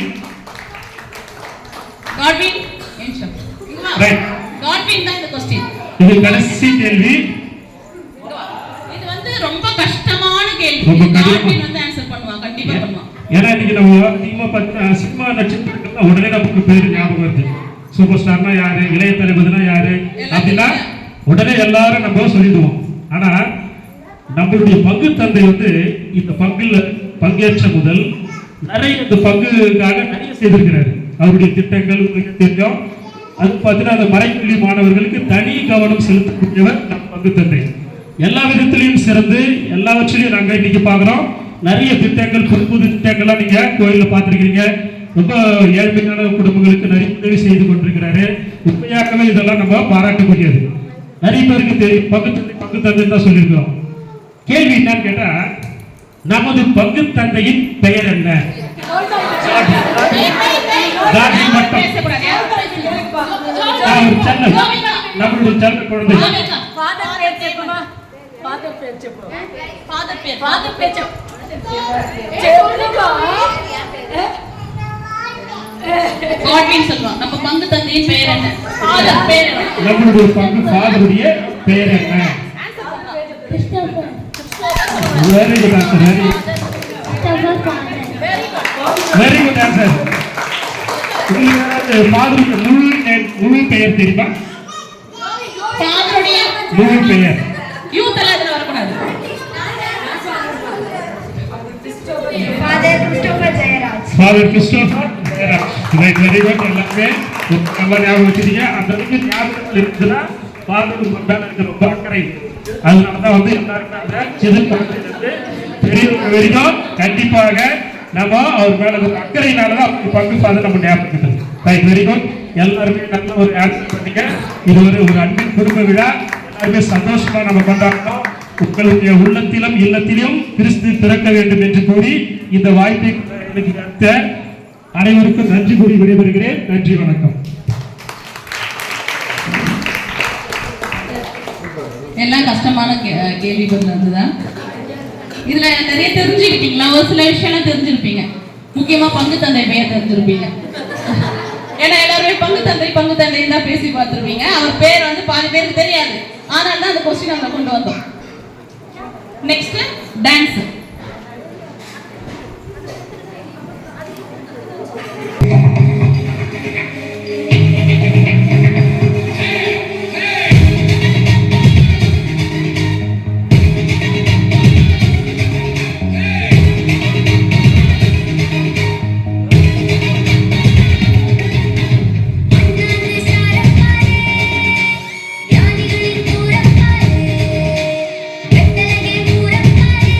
Godwin right. காட்வின் தான் இந்த கொஸ்டின். இது கடைசி கேள்வி. இது வந்து ரொம்ப கஷ்டமான கேள்வி. ரொம்ப கடினம். காட்வின் வந்து ஆன்சர் பண்ணுவான், கண்டிப்பா பண்ணுவான். ஏன்னா இன்னைக்கு நம்ம அதிகமா பார்த்தா சினிமா நட்சத்திரங்கள்லாம் உடனே நமக்கு பேர் ஞாபகம் வருது. சூப்பர் ஸ்டார்னா யாரு, இளைய தளபதினா யாரு அப்படின்னா உடனே எல்லாரும் நம்ம சொல்லிடுவோம். ஆனா நம்மளுடைய பங்கு தந்தை வந்து இந்த பங்குல பங்கேற்ற முதல் நிறைய இந்த பங்குக்காக நிறைய செய்திருக்கிறாரு. அவருடைய திட்டங்கள் உங்களுக்கு தெரியும். அது பார்த்தீங்கன்னா அந்த மறைக்கல்வி மாணவர்களுக்கு தனி கவனம் செலுத்தக்கூடியவர் நம் பங்கு தந்தை. எல்லா விதத்திலையும் சிறந்து எல்லாவற்றிலையும் நாங்கள் இன்னைக்கு பார்க்குறோம். நிறைய திட்டங்கள், புது புது திட்டங்கள்லாம் நீங்க கோயில்ல பார்த்துருக்கீங்க. ரொம்ப ஏழ்மையான குடும்பங்களுக்கு நிறைய உதவி செய்து கொண்டிருக்கிறாரு. உண்மையாகவே இதெல்லாம் நம்ம பாராட்டக்கூடியது. நிறைய பேருக்கு தெரியும் பங்கு தந்தை தான் சொல்லியிருக்கிறோம். கேள்வி என்னன்னு கேட்டா, நமது பங்கு தந்தையின் பெயர் என்ன? நம்மளுடைய செல்ல குழந்தை நம்ம பங்கு தந்தையின் பெயர் என்ன? நம்மளுடைய பங்கு ஃபாதருடைய பெயர் என்ன? Very good answer. Very good answer. உங்களுக்கு ஃபாதருடைய முழு பெயர் தெரியுமா? ஃபாதருடைய முழு பெயர் யூத் எல்லாம் வரக்கூடாது. Father Christopher Jeyaraj. Father Christopher Jeyaraj. Right, very good. எல்லாமே நல்லா ஞாபகம் வச்சுட்டீங்க. அந்த அளவுக்கு ஞாபகத்தில் இருக்குதுன்னா ஃபாதர் உங்க மேல இருக்க ரொம்ப அக்கறை. அதனாலதான் வந்து எல்லாருமே அந்த சிறு குழந்தையிலிருந்து பெரியவங்க வரைக்கும் கண்டிப்பாக நம்ம அவர் மேல ஒரு அக்கறையினாலதான் அவங்க பங்கு ஃபாதர் நம்ம ஞாபகம். Right, very good. எல்லாருமே நல்ல ஒரு ஆன்சர் பண்ணீங்க. இது ஒரு அன்பின் குடும்ப விழா. எல்லாருமே சந்தோஷமா நம்ம கொண்டாடணும். உங்களுடைய உள்ளத்திலும் இல்லத்திலும் கிறிஸ்து பிறக்க வேண்டும் என்று கூறி இந்த வாய்ப்பை எனக்கு அளித்த அனைவருக்கும் நன்றி கூறி விடைபெறுகிறேன். நன்றி, வணக்கம். எல்லாம் கஷ்டமான கேள்வி பதில் வந்துதான். இதுல நிறைய தெரிஞ்சுக்கிட்டீங்களா? ஒரு சில விஷயம் தெரிஞ்சிருப்பீங்க. முக்கியமா பங்கு தந்தை பெயர் தெரிஞ்சிருப்பீங்க. ஏன்னா எல்லாருமே பங்கு தந்தை தான் பேசி பார்த்துருப்பீங்க. அவர் பேர் வந்து பாதி பேருக்கு தெரியாது. ஆனால் தான் அந்த கொஸ்டின் நம்ம கொண்டு வந்தோம். Next dance. யானிகளின் பூரப்பாலே வெட்டலகே பூரப்பாலே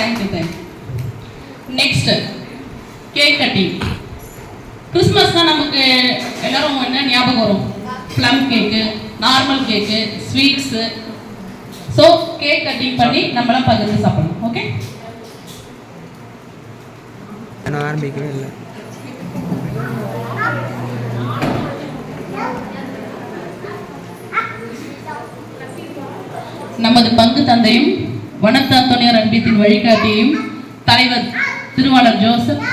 தேங்க்யூ. Next cake cutting. கிறிஸ்மஸ்னா நமக்கு எல்லாரும் என்ன ஞாபகம் வரும்? Plum cake, normal cake, sweets. So cake cutting பண்ணி நம்மளாம் பகிர்ந்து சாப்பிடணும். ஓகே, நான் ஆரம்பிக்கவே இல்லை. நமது பங்கு தந்தையும் வனத்த அந்தோனியார் அன்பியத்தின் வழிகாட்டியையும் தலைவர் திருவாளர் ஜோசப்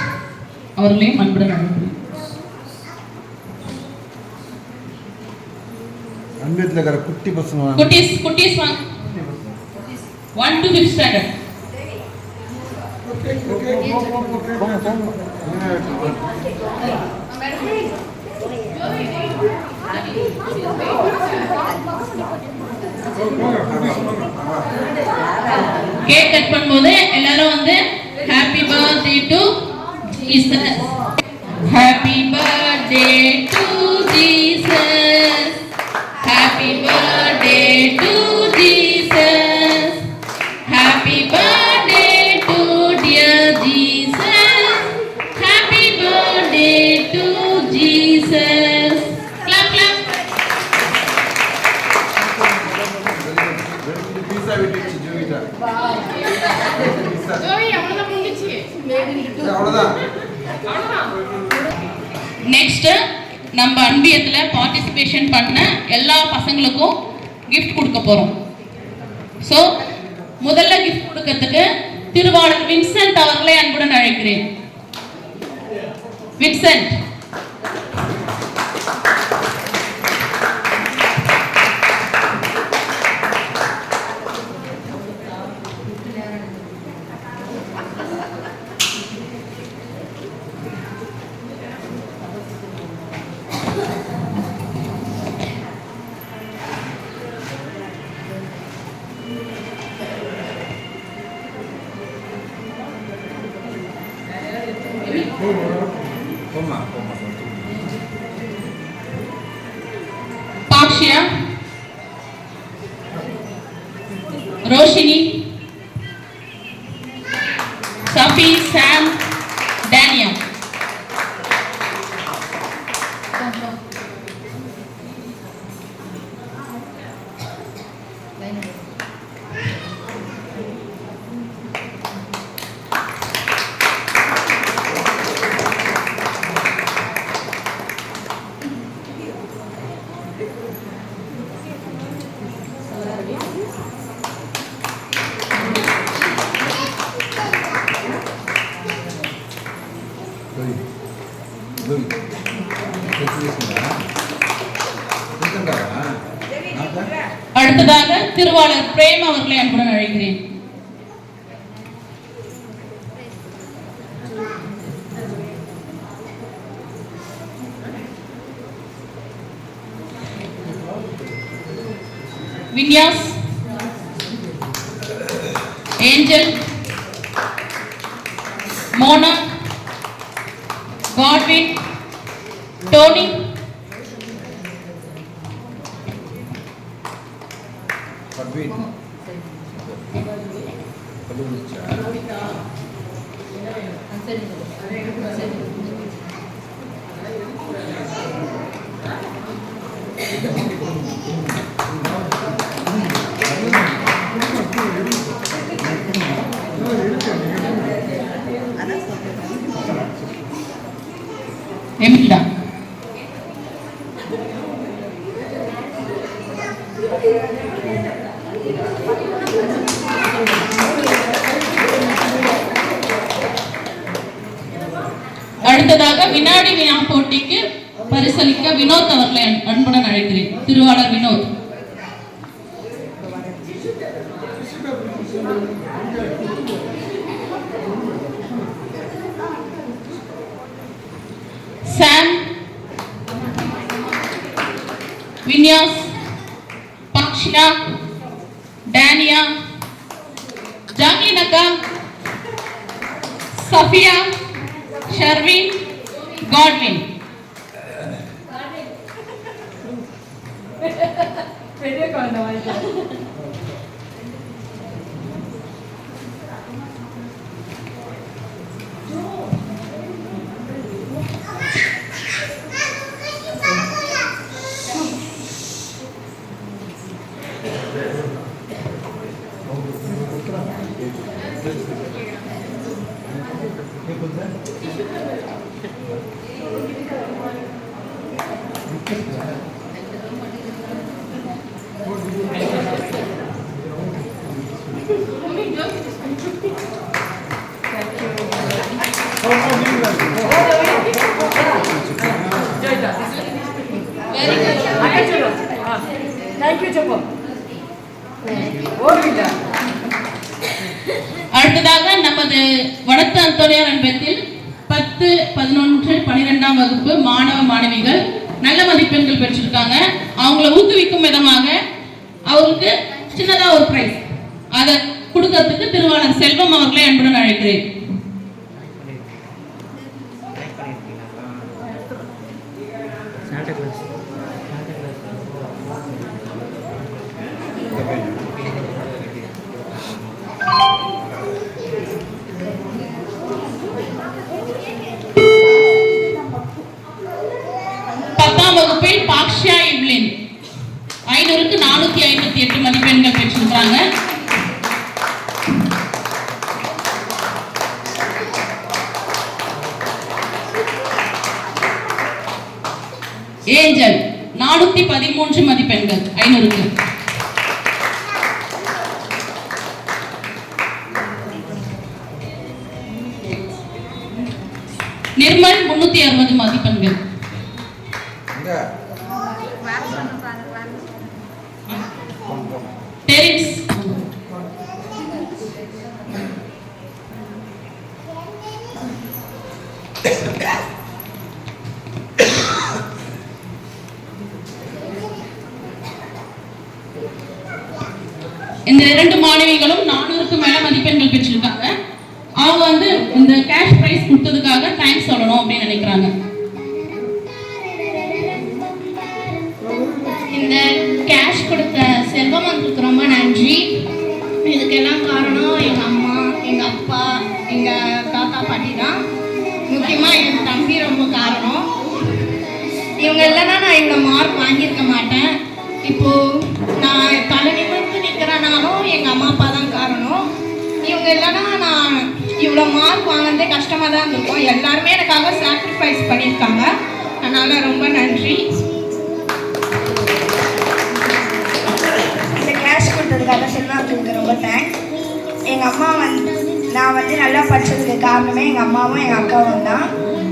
அவர்களையும் அன்புடன் அழைக்கிறேன். அன்பியத்தில் இருக்கிற குட்டி பசங்க குட்டீஸ் வாங்க. 1 to 5th standard. Cake cut பண்ணும்போது எல்லாரும் வந்து happy birthday to Jesus, happy birthday to Jesus, happy birthday to Jesus, happy birthday to dear Jesus, happy birthday to Jesus. Clap clap. Next நம்ம அன்பியத்துல பார்ட்டிசிபேஷன் பண்ண எல்லா பசங்களுக்கும் gift கொடுக்க போறோம். ஸோ முதல்ல gift கொடுக்கறதுக்கு திருவாளர் வின்சென்ட் அவர்களை அன்புடன் அழைக்கிறேன். வின்சென்ட். பாக்ஷியா, ரோஷினி, சஃபி, சாம், டேனியா. அடுத்ததாக திருவாளர் பிரேம் அவர்களை அன்புடன் அழைக்கிறேன். வின்யாஸ், ஏஞ்சல், மோனா, காட்வின், டோனி, எமிலா. அடுத்ததாக வினாடி வினா போட்டிக்கு பரிசளிக்க வினோத் அவர்களை அன்புடன் அழைக்கிறேன். திருவாளர் வினோத். சாம், வின்யாஸ், பக்ஷியா, டேனியா, ஜாக்லின் அக்கா, சஃபியா, ஷர்வின், காட்வின். அடுத்ததாக நமது வடக்கு அந்தோனியார் அன்பத்தில் 10, 11, 12ஆம் வகுப்பு மாணவ மாணவிகள் நல்ல மதிப்பெண்கள் பெற்றிருக்காங்க. அவங்கள ஊக்குவிக்கும் விதமாக அவருக்கு சின்னதா ஒரு பிரைஸ் அதை கொடுக்கறதுக்கு திருவாளர் செல்வம் அவர்களை அன்புடன் அழைக்கிறேன். வகுப்பில் பாக்ஷா இவ்லின் 500க்கு 458 மதிப்பெண்கள் பெற்றிருக்காங்க. ஏஞ்சல் 413 மதிப்பெண்கள் 500க்கு. நிர்மல் 360 மதிப்பெண்கள். டெரிக்ஸ் இந்த 2 மாணவிகளும் 400க்கு மேல மதிப்பெண்கள் பெற்றிருக்காங்க. அவங்க வந்து இந்த கேஷ் பிரைஸ் கொடுத்ததுக்காக தேங்க்ஸ் சொல்லணும் அப்படின்னு நினைக்கிறாங்க. இந்த கேஷ் கொடுத்த செல்வம் அங்கிளுக்கு ரொம்ப நன்றி. இதுக்கெல்லாம் காரணம் எங்கள் அம்மா, எங்கள் அப்பா, எங்கள் தாத்தா பாட்டி தான். முக்கியமாக என் தம்பி ரொம்ப காரணம். இவங்க இல்லைன்னா நான் இவ்வளோ மார்க் வாங்கியிருக்க மாட்டேன். இப்போது நான் தலை நிமிர்ந்து நிற்கிறனாலும் எங்கள் அம்மா அப்பா தான் காரணம். இவங்க இல்லைன்னா நான் இவ்வளோ மார்க் வாங்கினதே கஷ்டமாக தான் இருந்திருக்கும். எல்லாருமே எனக்காக சாக்ரிஃபைஸ் பண்ணியிருக்காங்க. அதனால் ரொம்ப நன்றி. கொடுத்ததுக்காக செல்வாக்கு ரொம்ப தேங்க்ஸ். எங்கள் அம்மா நான் நல்லா படித்ததுக்கு காரணமே எங்கள் அம்மாவும் எங்கள் அக்காவும் தான்.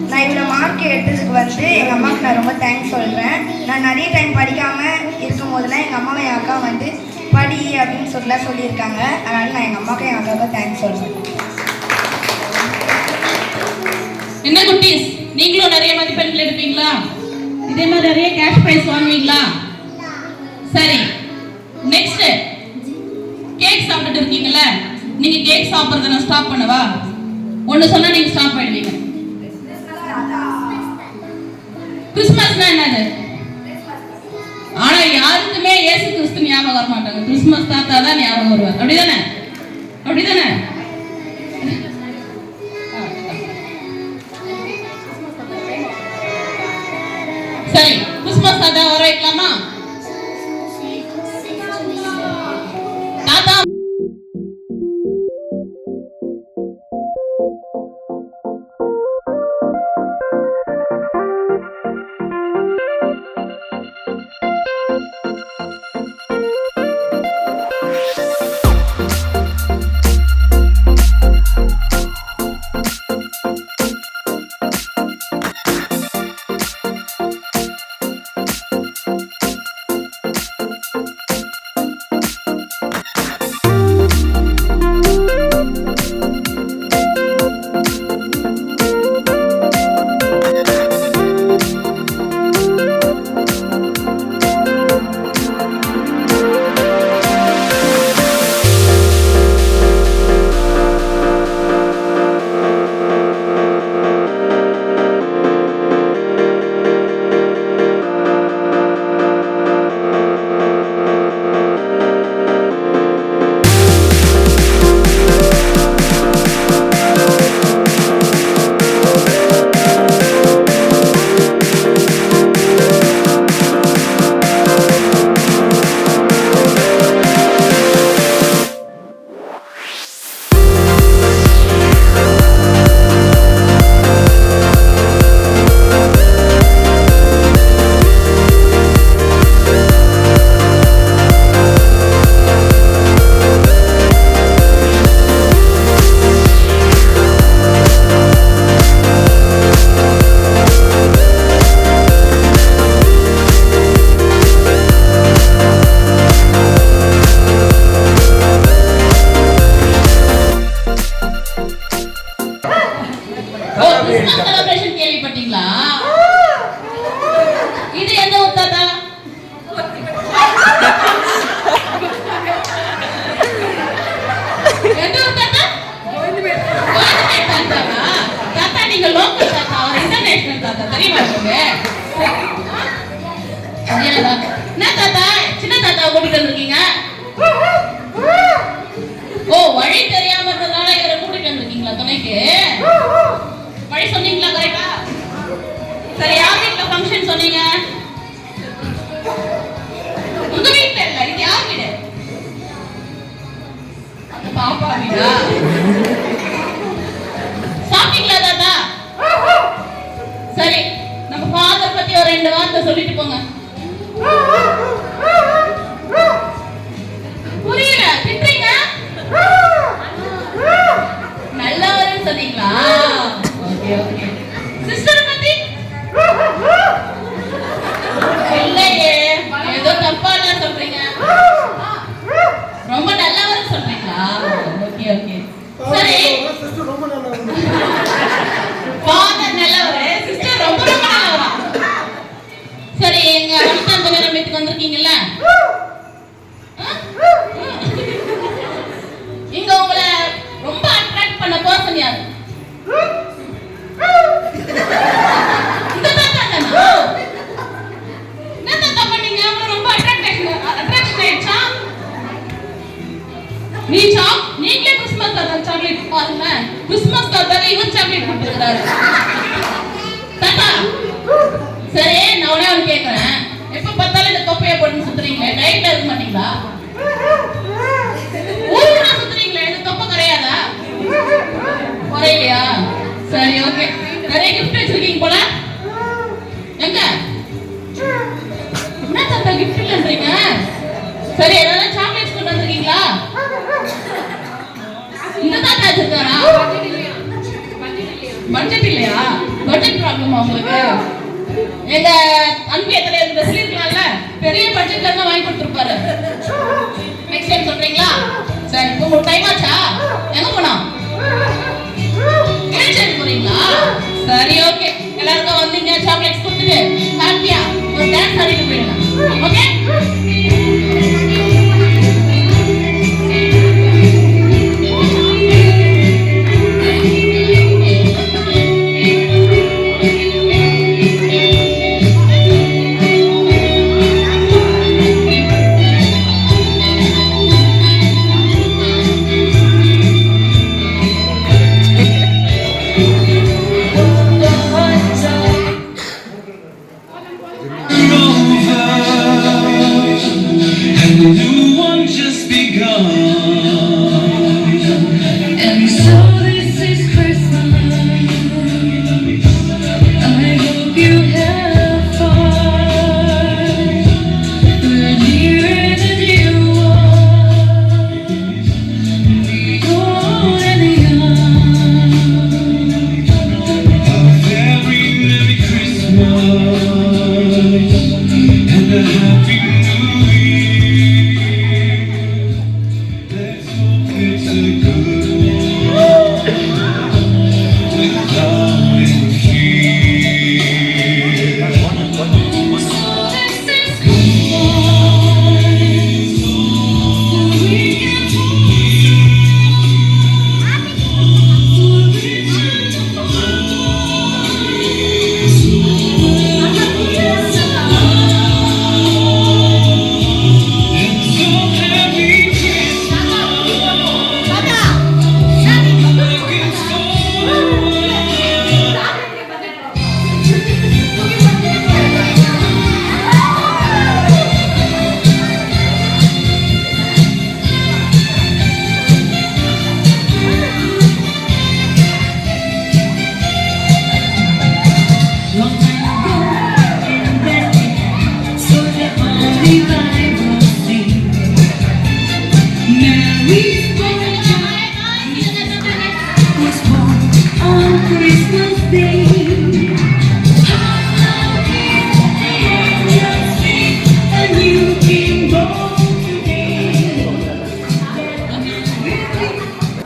நான் இவ்வளோ மார்க் எடுத்ததுக்கு எங்கள் அம்மாவுக்கு நான் ரொம்ப தேங்க்ஸ் சொல்கிறேன். நான் நிறைய டைம் படிக்காமல் இருக்கும் போதெல்லாம் எங்கள் அம்மாவும் என் அக்கா படி அப்படின்னு சொல்லியிருக்காங்க. அதனால் நான் எங்கள் அம்மாவுக்கும் எங்கள் அக்காவுக்கும் தேங்க்ஸ் சொல்கிறேன். என்ன குட்டீஸ், நீங்களும் நிறைய மதிப்பெண்கள் எடுப்பீங்களா? இதே மாதிரி நிறைய கேஷ் பிரைஸ் வாங்குவீங்களா? சரி, நெக்ஸ்ட் கேக் சாப்பிட்டு இருக்கீங்கல்ல, நீங்க கேக் சாப்பிடுறத நான் ஸ்டாப் பண்ணவா? ஒன்னு சொன்னா நீங்க ஸ்டாப் பண்ணிடுவீங்க. கிறிஸ்மஸ்னா என்னது? ஆனா யாருக்குமே இயேசு கிறிஸ்து ஞாபகம் வர மாட்டாங்க. கிறிஸ்மஸ் தாத்தா தான் ஞாபகம் வருவார். அப்படிதானே? அப்படிதானே? சரி, கிறிஸ்மஸ் தாத்தா வர வைக்கலாமா? தாத்தா உங்களுக்கு? என்ன தாத்தா, சின்ன தாத்தா கூட்டிட்டு வந்திருக்கீங்க? ஓ, வழி தெரியாம இருந்ததால இவரை கூட்டிட்டு வந்திருக்கீங்களா துணைக்கு? வழி சொன்னீங்களா கரெக்டா? சரி, யார் வீட்டுல ஃபங்க்ஷன் சொன்னீங்க? உங்க வீட்டுல இல்ல, இது யார் வீடு? பாப்பா வீடா? சாப்பிட்டீங்களா தாத்தா? சரி, நம்ம ஃபாதர் பத்தி ஒரு 2 வார்த்தை சொல்லிட்டு போங்க. புரியல, திட்டுறீங்க? நல்லவருன்னு சொன்னீங்களா? Okay okay. சிஸ்டர் பத்தி? இல்லையே, ஏதோ தப்பாலாம் சொல்றீங்க. ரொம்ப நல்லவர்னு சொல்றீங்களா? Okay okay. சரி, ஃபாதர் நல்லவரு, சிஸ்டர் ரொம்ப ரொம்ப நல்லவரா? சரி, எங்க அனுத்தந்த நேரத்துக்கு வந்திருக்கீங்கல்ல, இங்க உங்களை ரொம்ப அட்ராக்ட் பண்ண பர்சன் யாரு? இந்த தாத்தா தானா? என்ன தாத்தா பண்ணீங்க? உங்களை ரொம்ப அட்ராக்ஷன் ஆயிடுச்சா? நீங்களே கிறிஸ்மஸ் தாத்தா சாக்லேட் பாருங்க. கிறிஸ்மஸ் தாத்தா இவர் சாக்லேட் கொடுத்துருக்காரு. தாத்தா, சரி, நான் ஒண்ணு கேட்கறேன். எப்ப பார்த்தாலும் இந்த தொப்பையை போட்டு சுத்துறீங்களே, டைட்ல இருக்க மாட்டீங்களா? ஊருனா சுத்துறீங்களே, இந்த தொப்பை கரையாதா? குறையிலையா? சரி, ஓகே. நிறைய கிஃப்ட் வச்சிருக்கீங்க போல. எங்க என்ன தாத்தா கிஃப்ட் இல்லன்றீங்க? சரி, ஏதாவது சாக்லேட்ஸ் கொண்டு வந்திருக்கீங்களா? இந்த தாத்தா வச்சிருக்காரா? பட்ஜெட் இல்லையா? பட்ஜெட் ப்ராப்ளமா உங்களுக்கு? எங்க அன்பிய தலைவர் சொல்லிருக்கலாம்ல, பெரிய பட்ஜெட்ல இருந்தா வாங்கி கொடுத்துருப்பாரு. நெக்ஸ்ட் டைம் சொல்றீங்களா? சரி, இப்போ உங்களுக்கு டைம் ஆச்சா? எங்க போனோம்? ஏஜென்ட் போறீங்களா? சரி, ஓகே. எல்லாருக்கும் வந்தீங்க, சாக்லேட்ஸ் கொடுத்துட்டு ஹாப்பியா ஒரு டான்ஸ் ஆடிட்டு போயிடுங்க. ஓகே?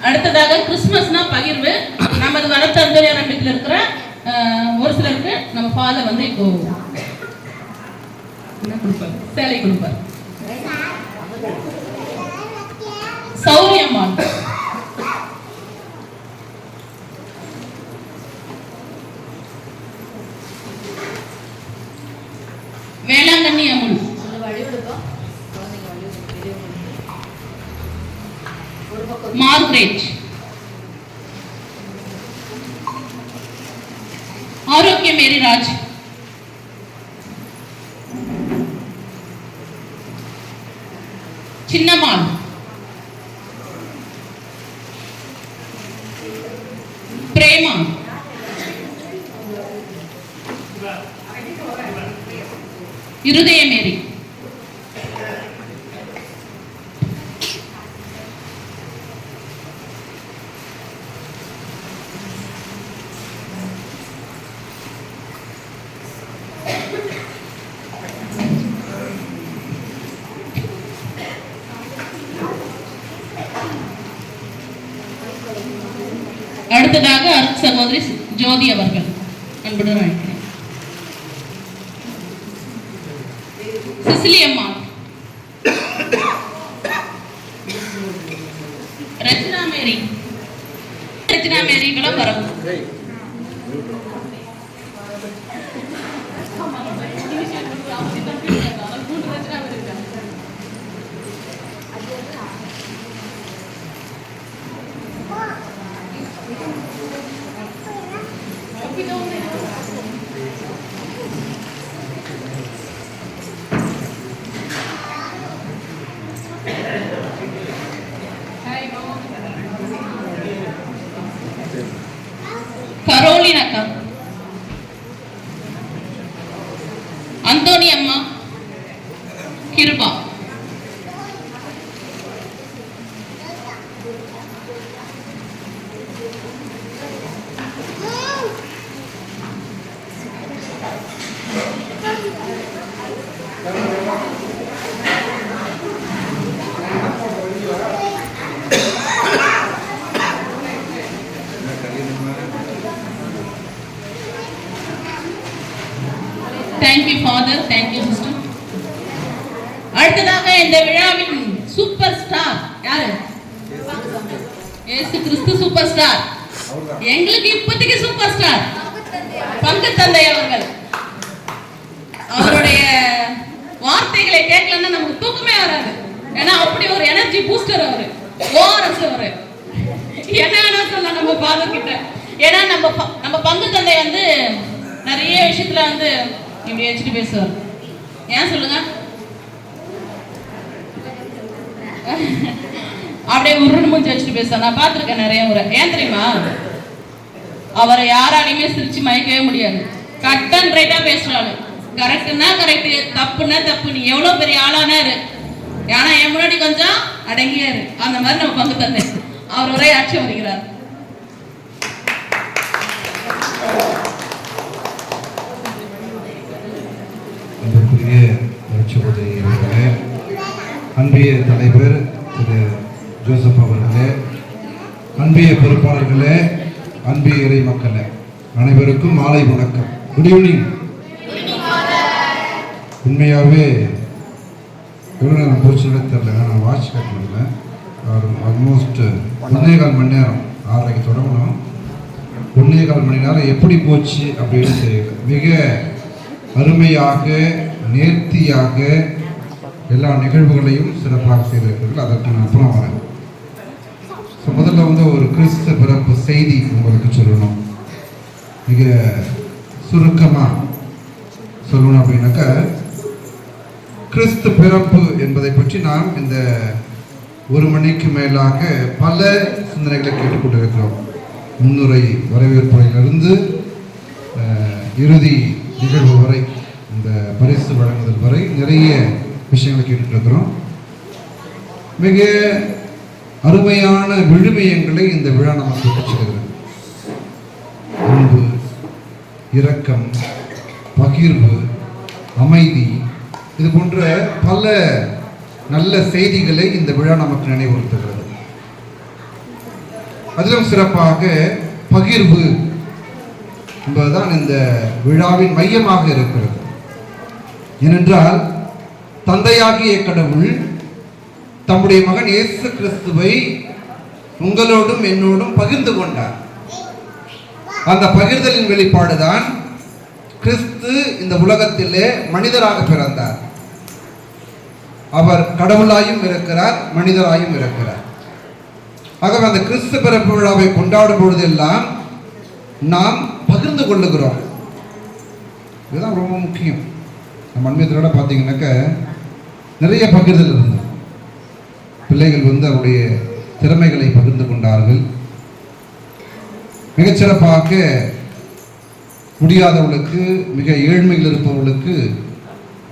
அடுத்ததாக கிறிஸ்மஸ்னா பகிர்வு. நமது வனத்தந்தோனியார் நம்பிக்கையில் இருக்கிற ஒரு சிலருக்கு நம்ம ஃபாதர் வந்து இப்போ என்ன கொடுப்பார்? சேலை கொடுப்பார். சௌரியம்மாள் மார்கரெட், ஆரோக்கிய மேரிராஜ், சின்னம்மாள், பிரேமா, இருதயமேரி, அடுத்ததாக அருட் சகோதரி ஜோதி அவர்கள் அன்புடன் அழைக்கிறேன். சிசிலி அம்மா, ரச்சனா மேரி விளம்பரம், கரோலின் அக்கா, அந்தோனி அம்மா, Kiruba, thank you father, thank you sister. அடுத்ததாக இந்த விழாவின் சூப்பர் ஸ்டார் யாரு? இயேசு கிறிஸ்து சூப்பர் ஸ்டார். எங்களுக்கு இப்போதைக்கு சூப்பர் ஸ்டார் பங்கு தந்தை அவர்கள். அவருடைய வார்த்தைகளை கேட்கலன்னா நமக்கு தூக்கமே வராது. ஏன்னா அப்படி ஒரு எனர்ஜி பூஸ்டர் அவரு, ஓஆர்எஸ் அவரு. என்ன சொல்ல நம்ம ஃபாதர் கிட்ட. ஏன்னா நம்ம பங்கு தந்தை வந்து நிறைய விஷயத்துல வந்து இப்படி வச்சுட்டு பேசுவார். ஏன் சொல்லுங்க? அப்படியே உருன்னு மூஞ்சி வச்சுட்டு பேசுவார். நான் பார்த்துருக்கேன் நிறைய முறை. ஏன் தெரியுமா? அவரை யாராலையுமே சிரிச்சு மயக்கவே முடியாது. கட் அண்ட் ரைட்டா பேசுறாரு. கரெக்டுன்னா கரெக்டு, தப்புன்னா தப்பு. நீ எவ்வளவு பெரிய ஆளானா இரு, ஆனா என் முன்னாடி கொஞ்சம் அடங்கியா இரு. அந்த மாதிரி நம்ம பங்கு தந்தை அவர் ஒரே ஆட்சி வருகிறார். அன்புக்குரிய சகோதரி அவர்களே, அன்பிய தலைவர் திரு ஜோசப் அவர்களே, அன்பிய பொறுப்பாளர்களே, அன்பிய இறை மக்களே, அனைவருக்கும் மாலை வணக்கம். Good evening. உண்மையாகவே எவ்வளோ நேரம் போச்சுன்னு தெரியல. நான் வாட்ச் கட்டல. ஆல்மோஸ்ட் 1.25 மணி நேரம். 6:30 தொடங்கணும். 1.25 மணி நேரம் எப்படி போச்சு அப்படின்னு தெரியல. மிக அருமையாக நேர்த்தியாக எல்லா நிகழ்வுகளையும் சிறப்பாக செய்திருக்கிறீர்கள். அதற்கு நான் அப்புறம் வரேன். ஸோ முதல்ல வந்து ஒரு கிறிஸ்து பிறப்பு செய்தி உங்களுக்கு சொல்லணும். மிக சுருக்கமாக சொல்லணும் அப்படின்னாக்கா, கிறிஸ்து பிறப்பு என்பதை பற்றி நாம் இந்த 1 மணிக்கு மேலாக பல சிந்தனைகளை கேட்டுக்கொண்டிருக்கிறோம். முன்னுரை வரவேற்புரையிலிருந்து இறுதி நிகழ்வு வரை, இந்த பரிசு வழங்குதல் வரை நிறைய விஷயங்களை கேட்டுருக்கிறோம். மிக அருமையான விழுமியங்களை இந்த விழா நமக்கு பெற்றுகிறது. அன்பு, இரக்கம், பகிர்வு, அமைதி, இது போன்ற பல நல்ல செய்திகளை இந்த விழா நமக்கு நினைவுறுத்துகிறது. அதிலும் சிறப்பாக பகிர்வு என்பதுதான் இந்த விழாவின் மையமாக இருக்கிறது. ஏனென்றால் தந்தையாகிய கடவுள் தம்முடைய மகன் இயேசு கிறிஸ்துவை உங்களோடும் என்னோடும் பகிர்ந்து கொண்டார். அந்த பகிர்தலின் வெளிப்பாடுதான் கிறிஸ்து இந்த உலகத்திலே மனிதராக பிறந்தார். அவர் கடவுளாயும் இருக்கிறார், மனிதராயும் இருக்கிறார். ஆகவே அந்த கிறிஸ்து பிறப்பு விழாவை கொண்டாடும் பொழுதெல்லாம் நாம் பகிர்ந்து கொள்ளுகிறோம். இதுதான் ரொம்ப முக்கியம். நம்ம அன்பியத்தோட பார்த்தீங்கன்னாக்க நிறைய பகிர்தல் இருந்தது. பிள்ளைகள் அவருடைய திறமைகளை பகிர்ந்து கொண்டார்கள். மிகச்சிறப்பாக முடியாதவர்களுக்கு, மிக ஏழ்மையில் இருப்பவர்களுக்கு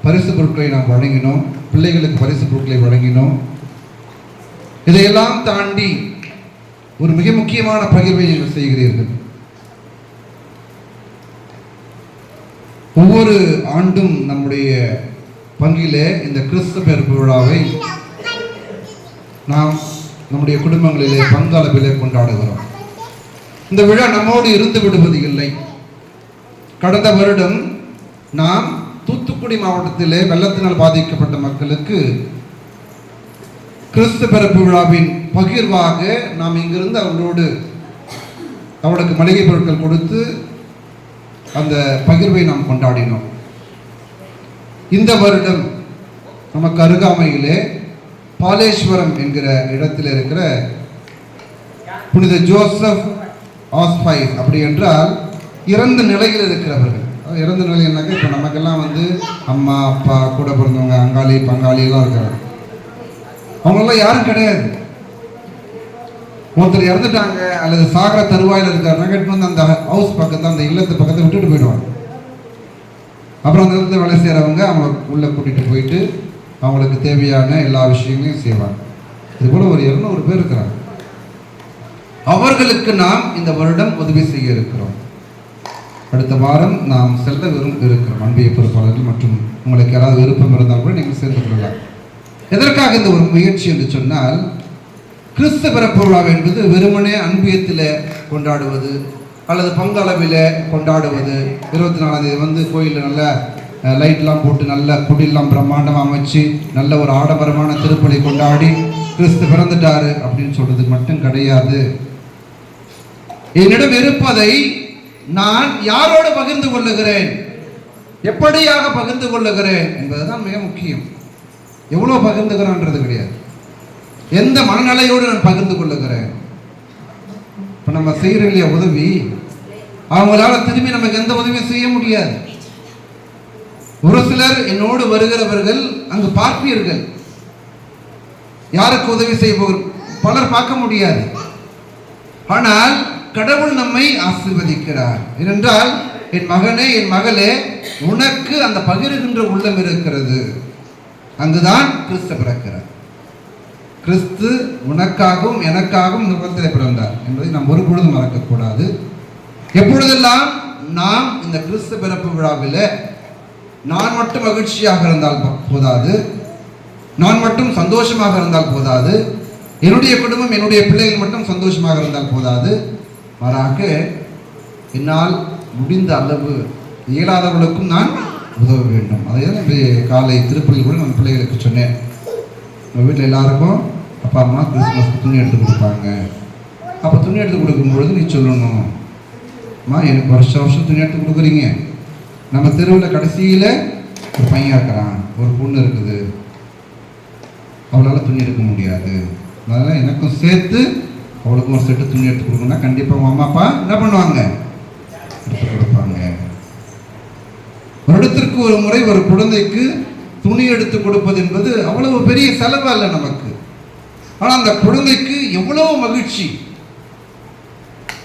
பரிசு பொருட்களை நாம் வழங்கினோம். பிள்ளைகளுக்கு பரிசு பொருட்களை வழங்கினோம். இதையெல்லாம் தாண்டி ஒரு மிக முக்கியமான பகிர்வை நீங்கள் செய்கிறீர்கள். ஒவ்வொரு ஆண்டும் நம்முடைய பங்கிலே இந்த கிறிஸ்து பிறப்பு விழாவை நாம் நம்முடைய குடும்பங்களிலே பங்களவிலே கொண்டாடுகிறோம். இந்த விழா நம்மோடு இருந்து விடுவது இல்லை. கடந்த வருடம் நாம் தூத்துக்குடி மாவட்டத்திலே வெள்ளத்தினால் பாதிக்கப்பட்ட மக்களுக்கு கிறிஸ்து பிறப்பு விழாவின் பகிர்வாக நாம் இங்கிருந்து அவர்களுக்கு மளிகை பொருட்கள் கொடுத்து அந்த பகிர்வை நாம் கொண்டாடினோம். இந்த வருடம் நமக்கு அருகாமையிலே பாலேஸ்வரம் என்கிற இடத்தில் இருக்கிற புனித ஜோசப் ஆஸ்பைஸ், அப்படி என்றால் இறந்த நிலையில் இருக்கிறவர்கள். இறந்த நிலையினாக்க இப்போ நமக்கெல்லாம் அம்மா அப்பா கூட பிறந்தவங்க அங்காளி பங்காளி எல்லாம் இருக்கிறாங்க. அவங்களெல்லாம் யாரும் கிடையாது. ஒருத்தர் இறந்துட்டாங்க அல்லது சாகர தருவாயில் இருக்காருனாக்க அந்த ஹவுஸ் பக்கத்தை, அந்த இல்லத்து பக்கத்தை விட்டுட்டு போயிடுவாங்க. அப்புறம் அந்த இடத்துல வேலை செய்கிறவங்க அவங்கள உள்ளே கூட்டிகிட்டு போயிட்டு அவங்களுக்கு தேவையான எல்லா விஷயங்களையும் செய்வாங்க. இது போல ஒரு 200 பேர் இருக்கிறாங்க. அவர்களுக்கு நாம் இந்த வருடம் உதவி செய்ய இருக்கிறோம். அடுத்த வாரம் நாம் செல்ல இருக்கிறோம். அன்பிய பொறுப்பாளர்கள் மற்றும் உங்களுக்கு யாராவது விருப்பம் இருந்தால் கூட நீங்கள் சேர்ந்து கொள்ளலாம். எதற்காக இந்த ஒரு முயற்சி என்று சொன்னால், கிறிஸ்து பிறப்பு விழா என்பது வெறுமனே அன்பியத்தில் கொண்டாடுவது அல்லது பங்களவில் கொண்டாடுவது. 24ஆம் தேதி கோயிலில் நல்ல லைட்லாம் போட்டு நல்ல குடிலாம் பிரம்மாண்டமாக அமைச்சு நல்ல ஒரு ஆடம்பரமான திருப்பலி கொண்டாடி கிறிஸ்து பிறந்துட்டாரு அப்படின்னு சொல்றது மட்டும் கிடையாது. என்னிடம் இருப்பதை நான் யாரோடு பகிர்ந்து கொள்ளுகிறேன், எப்படியாக பகிர்ந்து கொள்ளுகிறேன் என்பதுதான் மிக முக்கியம். எவ்வளோ பகிர்ந்துகிறோன்றது கிடையாது, எந்த மனநிலையோடு நான் பகிர்ந்து கொள்ளுகிறேன். இப்போ நம்ம செய்கிற இல்லையா உதவி, அவங்களால திரும்பி நமக்கு எந்த உதவியும் செய்ய முடியாது. ஒரு சிலர் என்னோடு வருகிறவர்கள் அங்கு பார்ப்பீர்கள், யாருக்கு உதவி செய்ய பலர் பார்க்க முடியாது. ஆனால் கடவுள் நம்மை ஆசீர்வதிக்கிறார். ஏனென்றால் என் மகனே என் மகளே உனக்கு அந்த பகிர்கின்ற உள்ளம் இருக்கிறது. அங்குதான் கிறிஸ்து பிறக்கிறார். கிறிஸ்து உனக்காகவும் எனக்காகவும் இந்த உலகத்தில் பிறந்தார் என்பதை நாம் ஒருபொழுதும் மறக்கக்கூடாது. எப்பொழுதெல்லாம் நாம் இந்த கிறிஸ்து பிறப்பு விழாவில் நான் மட்டும் மகிழ்ச்சியாக இருந்தால் போதாது, நான் மட்டும் சந்தோஷமாக இருந்தால் போதாது, என்னுடைய குடும்பம் என்னுடைய பிள்ளைகள் மட்டும் சந்தோஷமாக இருந்தால் போதாது, மாறாக என்னால் முடிந்த அளவு இயலாதவர்களுக்கும் நான் உதவ வேண்டும். அதை தான் காலை திருப்பலியில் கூட நான் பிள்ளைகளுக்கு சொன்னேன். நம்ம வீட்டில் எல்லாருக்கும் அப்பா அம்மா கிறிஸ்துமஸ்க்கு துணி எடுத்து கொடுப்பாங்க. அப்போ துணி எடுத்து கொடுக்கும்பொழுது நீ சொல்லணும், அம்மா எனக்கு வருஷம் துணி எடுத்து கொடுக்குறீங்க, நம்ம தெருவில் கடைசியில் ஒரு பையன் இருக்கிறான், ஒரு பொண்ணு இருக்குது, அவளால் துணி எடுக்க முடியாது, அதனால் எனக்கும் சேர்த்து அவளுக்கும் ஒரு செட்டு துணி எடுத்து கொடுக்கணும்னா கண்டிப்பாக அம்மா அப்பா என்ன பண்ணுவாங்க, எடுத்து கொடுப்பாங்க. வருடத்திற்கு ஒரு முறை ஒரு குழந்தைக்கு துணி எடுத்து கொடுப்பது என்பது அவ்வளவு பெரிய செலவு அல்ல நமக்கு. ஆனால் அந்த குழந்தைக்கு எவ்வளவு மகிழ்ச்சி,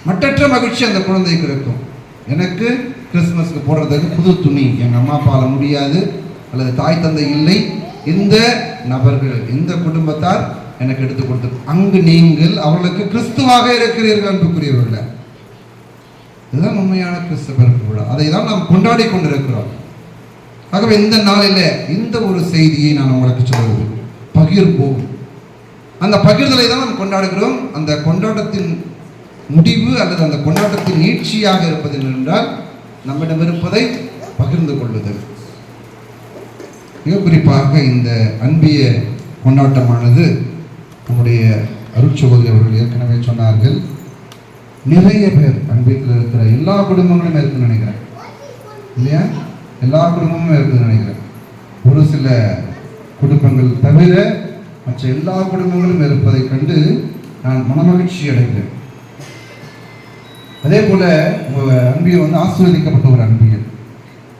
மற்றற்ற மகிழ்ச்சி அந்த குழந்தைக்கு இருக்கும். எனக்கு கிறிஸ்துமஸ்க்கு போடுறதுக்கு புது துணி எங்கள் அம்மா அப்பாவால் முடியாது அல்லது தாய் தந்தை இல்லை, இந்த நபர்கள் இந்த குடும்பத்தார் எனக்கு எடுத்து கொடுத்து, அங்கு நீங்கள் அவர்களுக்கு கிறிஸ்துவாக இருக்கிறீர்கள் அன்புக்குரியவர்கள். இதுதான் உண்மையான கிறிஸ்து பிறப்பு விழா. அதை தான் நாம் கொண்டாடி கொண்டிருக்கிறோம். ஆகவே இந்த நாளில் இந்த ஒரு செய்தியை நான் உங்களுக்கு சொல்லுவேன், பகிர்வோம். அந்த பகிர்தலை தான் நாம் கொண்டாடுகிறோம். அந்த கொண்டாட்டத்தின் முடிவு அல்லது அந்த கொண்டாட்டத்தின் நீட்சியாக இருப்பது என்னென்றால் நம்மிடம் இருப்பதை பகிர்ந்து கொள்ளுதல். மிக குறிப்பாக இந்த அன்பிய கொண்டாட்டமானது நம்முடைய அருட்சகோதரி அவர்கள் ஏற்கனவே சொன்னார்கள், நிறைய பேர் அன்பியத்தில் இருக்கிற எல்லா குடும்பங்களும் இருக்குன்னு நினைக்கிறேன் இல்லையா, எல்லா குடும்பமும் இருக்குதுன்னு நினைக்கிறேன். ஒரு சில குடும்பங்கள் தவிர மற்ற எல்லா குடும்பங்களும் இருப்பதை கண்டு நான் மனமகிழ்ச்சி அடைகிறேன். அதே போல உங்கள் அன்பியல் வந்து ஆசீர்வதிக்கப்பட்ட ஒரு அன்பியல்.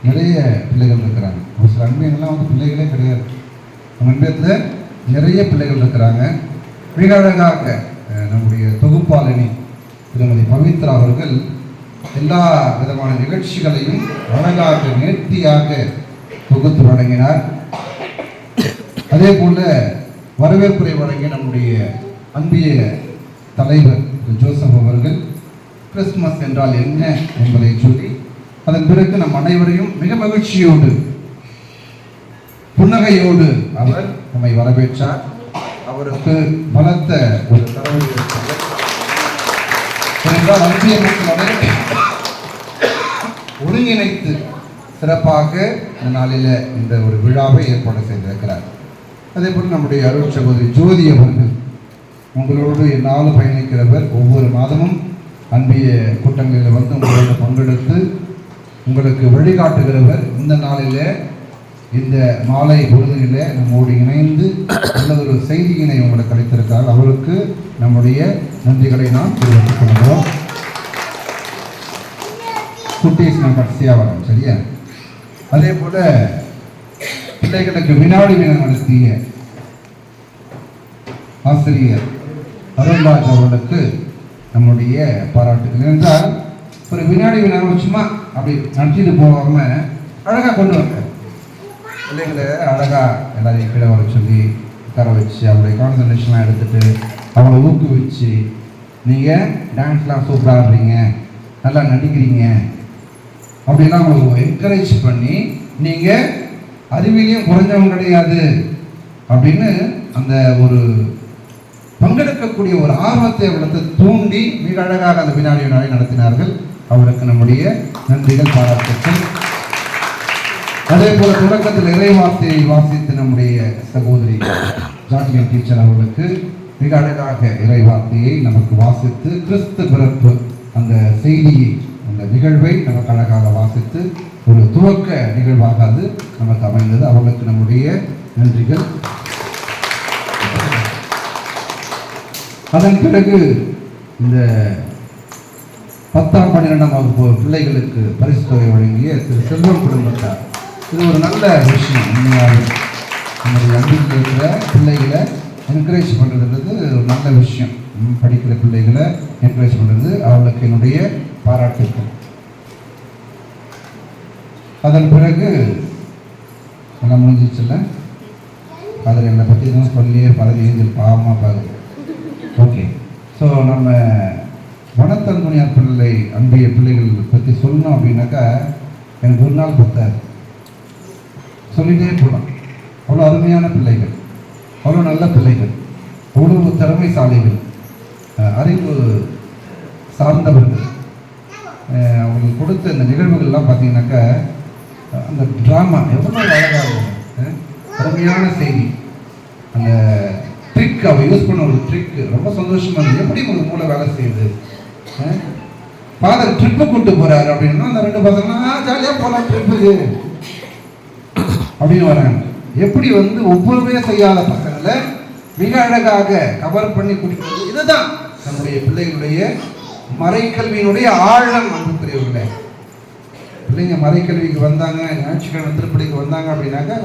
நிறைய பிள்ளைகள் இருக்கிறாங்க. ஒரு சில அன்பியெல்லாம் வந்து பிள்ளைகளே கிடையாது. நம்ம அன்பியத்தில் நிறைய பிள்ளைகள் இருக்கிறாங்க. மிக அழகாக நம்முடைய தொகுப்பாளினி திருமதி பவித்ரா அவர்கள் எல்லா விதமான நிகழ்ச்சிகளையும் அழகாக நேர்த்தியாக தொகுத்து வழங்கினார். அதே போல வரவேற்புரை வழங்கிய நம்முடைய அன்பிய தலைவர் ஜோசப் அவர்கள் கிறிஸ்துமஸ் என்றால் என்ன என்பதை சொல்லி அதன் பிறகு நம் அனைவரையும் மிக மகிழ்ச்சியோடு புன்னகையோடு அவர் நம்மை வரவேற்றார். அவருக்கு பலத்த ஒரு தரவு ஏனென்றால் அன்பிய மக்களோட ஒருங்கிணைத்து சிறப்பாக இந்த நாளில் இந்த ஒரு விழாவை ஏற்பாடு செய்திருக்கிறார். அதே போல் நம்முடைய அருள் சகோதரி ஜோதி அவர்கள் உங்களோடு என்னால் பயணிக்கிறவர். ஒவ்வொரு மாதமும் அன்பிய கூட்டங்களில் வந்து உங்களோடு பங்கெடுத்து உங்களுக்கு வழிகாட்டுகிறவர். இந்த நாளில் இந்த மாலை பொழுதில் நம்மோடு இணைந்து நல்லதொரு செய்தியினை உங்களுக்கு அளித்திருக்கிறார். அவருக்கு நம்முடைய நன்றிகளை நாம் தெரிவித்துக் கொள்கிறோம். குட்டீஸ் நான் கடைசியாக வரோம், சரியா? அதே போல பிள்ளைகளுக்கு வினாடி வினா நடத்திய ஆசிரியர் அருண்ராஜ் அவர்களுக்கு நம்முடைய பாராட்டுகள். என்றால் ஒரு வினாடி வினா சும்மா அப்படி நடத்திட்டு போகாம அழகாக கொண்டு வந்தார். பிள்ளைங்களை அழகாக எல்லாரையும் கீழே வர சொல்லி உட்கார வச்சு அவங்களுடைய கான்சன்ட்ரேஷன்லாம் எடுத்துகிட்டு அவங்கள ஊக்குவிச்சு நீங்கள் டான்ஸ்லாம் சூப்பராக ஆடுறீங்க, நல்லா நடிக்கிறீங்க அப்படிலாம் அவங்களுக்கு என்கரேஜ் பண்ணி நீங்கள் அறிவிலையும் குறைஞ்சவங்க கிடையாது அப்படின்னு அந்த ஒரு பங்கெடுக்கக்கூடிய ஒரு ஆர்வத்தை அவளுக்கு தூண்டி மிக அழகாக அந்த வினாடி வினாடி நடத்தினார்கள். அவருக்கு நம்முடைய நன்றிகள், பாராட்டுகள். அதே போல தொடக்கத்தில் இறைவார்த்தையை வாசித்து நம்முடைய சகோதரி ஜான்வியன் டீச்சர் அவர்களுக்கு மிக அழகாக இறைவார்த்தையை நமக்கு வாசித்து கிறிஸ்து பிறப்பு அந்த செய்தியை அந்த நிகழ்வை நமக்கு அழகாக வாசித்து ஒரு துவக்க நிகழ்வாக அது நமக்கு அமைந்தது. அவர்களுக்கு நம்முடைய நன்றிகள். அதன் பிறகு இந்த 10ஆம் 12ஆம் வகுப்பு பிள்ளைகளுக்கு பரிசு தொகை வழங்கிய திரு செல்வம் குடும்பத்தார். இது ஒரு நல்ல விஷயம். உண்மையாக நம்முடைய அன்பில் இருக்கிற பிள்ளைகளை என்கரேஜ் பண்ணுறதுன்றது ஒரு நல்ல விஷயம். படிக்கிற பிள்ளைகளை என்கரேஜ் பண்ணுறது அவர்களுக்கு என்னுடைய பாராட்டுக்கள். அதன் பிறகு எல்லாம் முடிஞ்சிச்சுல்ல, அதில் என்னை பற்றி எதுவும் சொல்லியே பதவி ஏஞ்சல் பாவமாக பாருங்க. ஓகே, ஸோ நம்ம வனத்தன்முனியார் பிள்ளை அன்பிய பிள்ளைகள் பற்றி சொல்லணும் அப்படின்னாக்கா எனக்கு ஒரு நாள் பத்தாது, சொல்லிகிட்டே போகலாம். அவ்வளோ அருமையான பிள்ளைகள், அவ்வளோ நல்ல பிள்ளைகள், அவ்வளோ திறமைசாலிகள், அறிவு சார்ந்தவர்கள். அவங்களுக்கு கொடுத்த இந்த நிகழ்வுகள்லாம் பார்த்தீங்கன்னாக்கா அந்த ட்ராமா எவ்வளோ அழகாக இருக்கும். அருமையான செய்தி, அந்த ட்ரிக் அவள் யூஸ் பண்ண ஒரு ட்ரிக் ரொம்ப சந்தோஷமாக இருந்தது. எப்படி ஒரு மூளை வேலை செய்யுது. ஃபாதர் ட்ரிப்பு கூப்பிட்டு போகிறாரு அப்படின்னா அந்த 2 பசங்களாம் ஜாலியாக போகலாம் ட்ரிப்புக்கு அப்படின்னு வராங்க. எப்படி வந்து ஒவ்வொருமே செய்யாத பசங்களை மிக அழகாக கவர் பண்ணி குடிக்கிறது. இதுதான் நம்முடைய பிள்ளைகளுடைய மறைக்கல்வியினுடைய ஆழம். அன்புக்குரியவர்களே, பிள்ளைங்க மறைக்கல்விக்கு வந்தாங்க, ஞாயிற்றுக்கிழமை திருப்பதிக்கு வந்தாங்க அப்படின்னாக்கா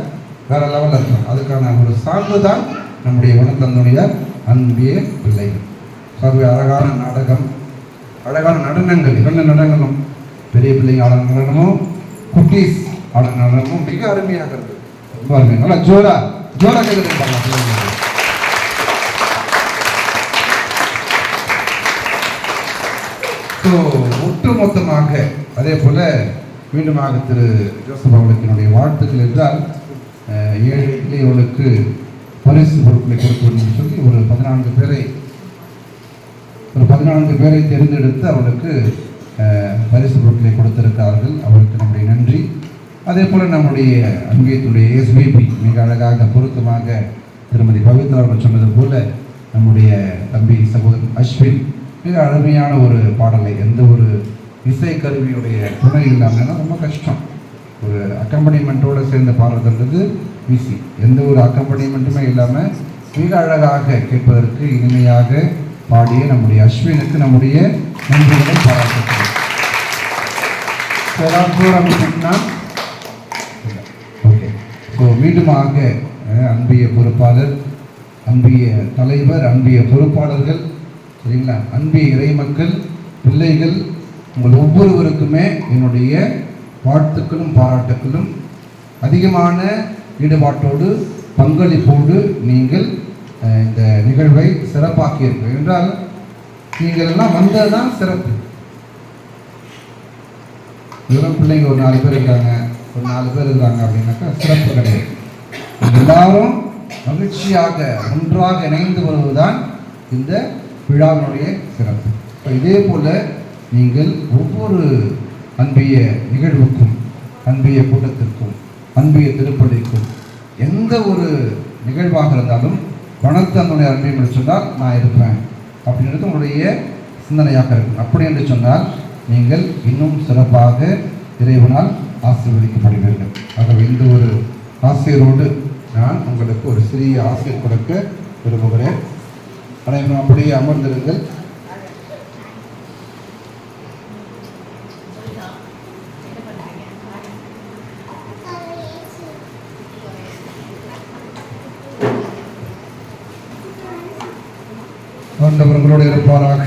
வேற லெவலில் இருக்கும். அதுக்கான ஒரு சான்று தான் நம்முடைய வனத்தன்னுடைய அன்பிய பிள்ளைகள். சர்வே அழகான நாடகம், அழகான நடனங்கள், 2 நடனங்களும் பெரிய பிள்ளைங்க ஆட நடனமும் குட்டீஸ் ஆட நடனமும் மிக அருமையாக இருக்கு. ரொம்ப அருமையாக நல்லா ஜோரா கேட்குறாங்க. ஸோ ஒட்டுமொத்தமாக அதே போல் மீண்டுமாக திரு ஜோசப் அவர்களுக்கு என்னுடைய வாழ்த்துக்கள் என்றால் 7 இளையவர்களுக்கு பரிசு பொருட்களை கொடுக்க வேண்டும் சொல்லி ஒரு 14 பேரை தேர்ந்தெடுத்து அவர்களுக்கு பரிசு பொருட்களை கொடுத்திருக்கிறார்கள். அவருக்கு நம்முடைய நன்றி. அதே போல் நம்முடைய அன்பியத்துடைய எஸ்பிபி மிக அழகாக பொருத்தமாக திருமதி பவித்ரா அவர்கள் சொன்னது போல நம்முடைய தம்பி சகோதரன் அஸ்வின் மிக அருமையான ஒரு பாடலை எந்த ஒரு இசை கருவியுடைய துணை இல்லாமல்னா ரொம்ப கஷ்டம். ஒரு அக்கம்பனிமெண்ட்டோடு சேர்ந்து பாடுறதுன்றது ஈஸி. எந்த ஒரு அக்கம்பனிமெண்ட்டுமே இல்லாமல் மிக அழகாக கேட்பதற்கு இனிமையாக பாடிய நம்முடைய அஸ்வினுக்கு நம்முடைய நன்றிகளை பாராட்டுகிறோம். ஓகே, ஸோ மீண்டுமாக அன்பிய பொறுப்பாளர், அன்பிய தலைவர், அன்பிய பொறுப்பாளர்கள், சரிங்களா, அன்பிய இறைமக்கள், பிள்ளைகள், உங்கள் ஒவ்வொருவருக்குமே என்னுடைய வாழ்த்துக்களும் பாராட்டுக்களும். அதிகமான ஈடுபாட்டோடு பங்களிப்போடு நீங்கள் இந்த நிகழ்வை சிறப்பாக்கியிருக்க என்றால் நீங்கள் எல்லாம் வந்தது தான் சிறப்பு. இதெல்லாம் பிள்ளைங்க ஒரு 4 பேர் இருக்காங்க, ஒரு 4 பேர் இருக்கிறாங்க அப்படின்னாக்கா சிறப்பு கிடையாது. எல்லாரும் மகிழ்ச்சியாக ஒன்றாக இணைந்து வருவதுதான் இந்த விழாவினுடைய சிறப்பு. இப்போ இதே போல நீங்கள் ஒவ்வொரு அன்பிய நிகழ்வுக்கும், அன்பிய கூட்டத்திற்கும், அன்பிய திருப்பலிக்கும், எந்த ஒரு நிகழ்வாக இருந்தாலும் பணத்தன்னுடைய அன்பை என்று சொன்னால் நான் இருப்பேன் அப்படின்றது உங்களுடைய சிந்தனையாக இருக்கும். அப்படி என்று சொன்னால் நீங்கள் இன்னும் சிறப்பாக இறைவனால் ஆசீர்வதிக்கப்படுவீர்கள். ஆகவே இந்த ஒரு ஆசிரியரோடு நான் உங்களுக்கு ஒரு சிறிய ஆசிரியர் கொடுக்க விரும்புகிறேன். அனைவரும் அப்படியே அமர்ந்திருங்கள். ஆண்டவர்களோடு இருப்பாராக.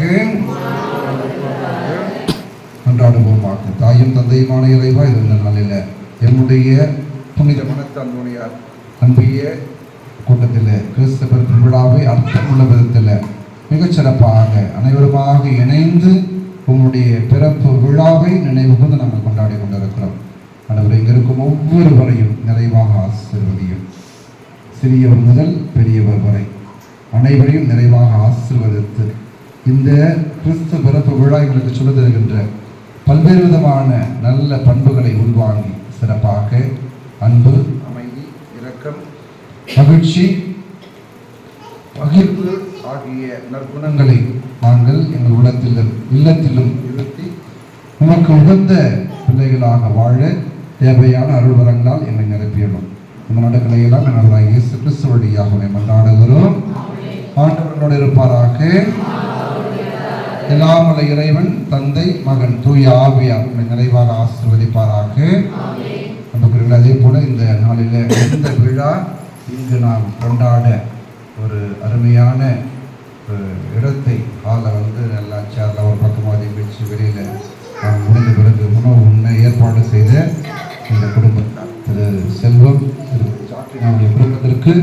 அன்றாடுவோமாக. தாயும் தந்தையுமான இறைவா, இது நாளில் என்னுடைய புனித மனத்தன்மையார் அன்பிய கூட்டத்தில் கிறிஸ்து பிறப்பு விழாவை அர்த்தமுள்ள விதத்தில் மிகச்சிறப்பாக அனைவருமாக இணைந்து உங்களுடைய பிறப்பு விழாவை நினைவு கூர்ந்து நாங்கள் கொண்டாடி கொண்டிருக்கிறோம். ஆண்டவரே, இங்கே இருக்கும் ஒவ்வொருவரையும் நிறைவாக ஆசீர்வதியும். சிறியவர் முதல் பெரியவர் வரை அனைவரையும் நிறைவாக ஆசீர்வதித்து இந்த கிறிஸ்து பிறப்பு விழா எங்களுக்கு சொல்ல தருகின்ற பல்வேறு விதமான நல்ல பண்புகளை உள்வாங்கி சிறப்பாக அன்பு, அமைதி, இரக்கம், மகிழ்ச்சி, பகிர்வு ஆகிய நற்குணங்களை நாங்கள் எங்கள் இல்லத்திலும் இருத்தி உமக்கு உகந்த பிள்ளைகளாக வாழ தேவையான அருள்வரங்களால் என்னை நிரப்பியணும். இந்த நாடுகளை எல்லாம் நல்லதாக இயேசு கிறிஸ்து வழியாக மன்றாடுகிறோம். ஆண்டவர்களோடு இருப்பாராக. எல்லாம் வல்ல இறைவன் தந்தை, மகன், தூய ஆவியார் நிறைவாக ஆசீர்வதிப்பாராக. நமக்கு அதே போல இந்த நாளில் இந்த விழா இங்கு நாம் கொண்டாட ஒரு அருமையான இடத்தை ஹாலை நல்லா சேர்ல ஒரு பக்கமாக வச்சு வெளியில் நாம் முடிந்த பிறகு உணவு உண்ண ஏற்பாடு செய்த இந்த குடும்பத்தார் திரு செல்வம், திரு நம்முடைய குடும்பத்திற்கு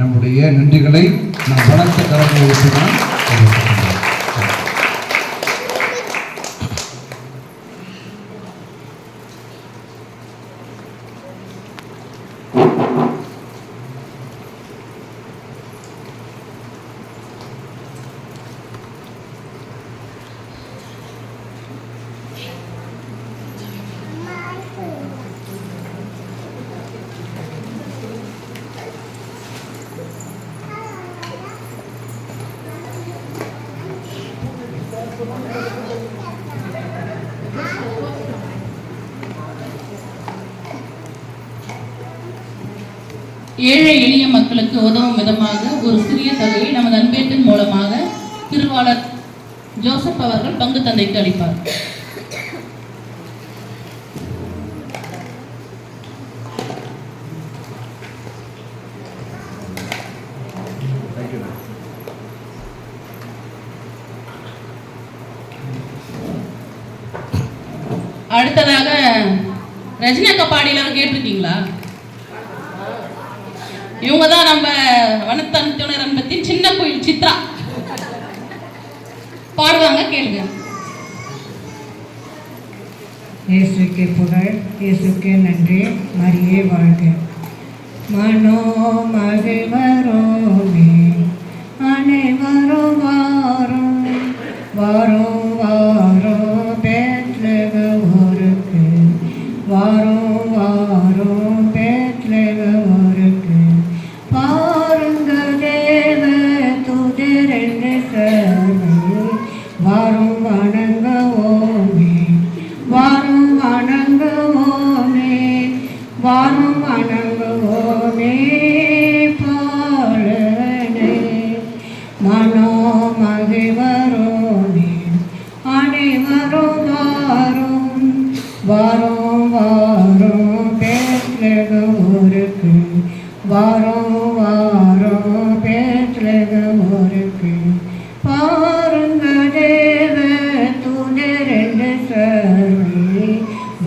நம்முடைய நன்றிகளை நாம் வளர்த்த கடமை வைத்து தான் ஏழை எளிய மக்களுக்கு உதவும் விதமாக ஒரு சிறிய தொகையை நமது அன்பேட்டின் மூலமாக திருவாளர் ஜோசப் அவர்கள் பங்கு தந்தைக்கு அளிப்பார். அடுத்ததாக ரஜினி அக்கா பாடியில கேட்டிருக்கீங்களா? இவங்க தான் நம்ம வனத்தன்துணர் அன்பத்தின் சின்ன கோயில் சித்ரா பாடுவாங்க, கேளுங்க. இயேசுக்கே புகழ், இயேசுக்கே நன்றி, மரியே வாழ்க. மனோ மகிழ்வரோமே அனைவரும் வாரும் வாரும் வாரும் பெத்லக ஊருக்கு, வாரும் வாரும் பெத்லக ஊருக்கு. பாருங்க தேவ துதிரென்று சர்வை வாரும் வணங்குவோமே, வாரும் வணங்குவோமே, வாரும் வணங்குவோமே. பாலன வாரோம் வாரோம் பெத்லகேம் ஊருக்கு வாரோம் வாரோம் பெத்லகேம் ஊருக்கு பாருங்க தேவ தூதர் என்று சொல்லி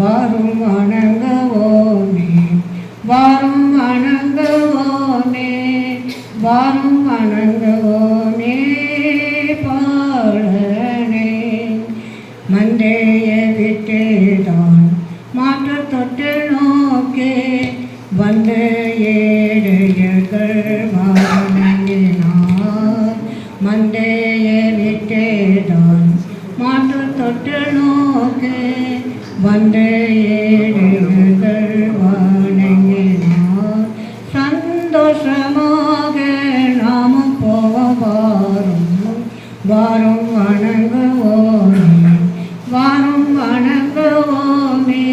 வாரும் வணங்குவோமே வாரும் வணங்குவோமே வாரும் வணங்குவோமே பாடனே மந்தைய விட்டுதான் மாற்று தொட்டு நோக்கி வந்த ஏழையர்கள் வணங்கினார் மந்தைய விட்டுதான் மாற்று தொட்டு நோக்கி வந்த ஏழையர்கள் வணங்கினார் சந்தோஷமாக நாமும் போவாரும் வாரும் வணங்குவோமே வாரும் வணங்குவோமே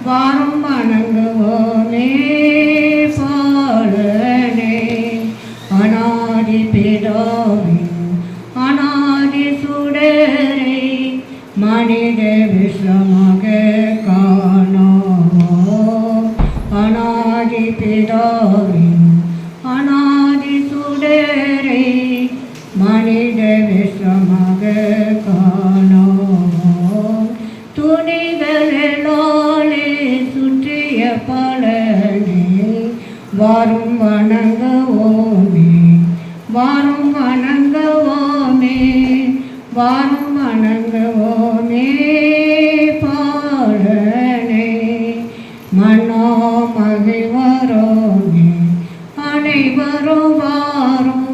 வாரும் வணங்குவோமே பாடனே அநாதி பிதாவின் அநாதி சுடரை மனித விஷமாக காணோம் அநாதி பிதாவின் அநாதி சுடரை மனித விஷமாக காணோம் துணிகளே சுற்றிய பலனே வாரும் வணங்குவோமே வாரும் வணங்குவோமே வாரும் வணங்குவோமே பாடனே மனோ மகிழ்வரோமே அனைவரும் வாரும்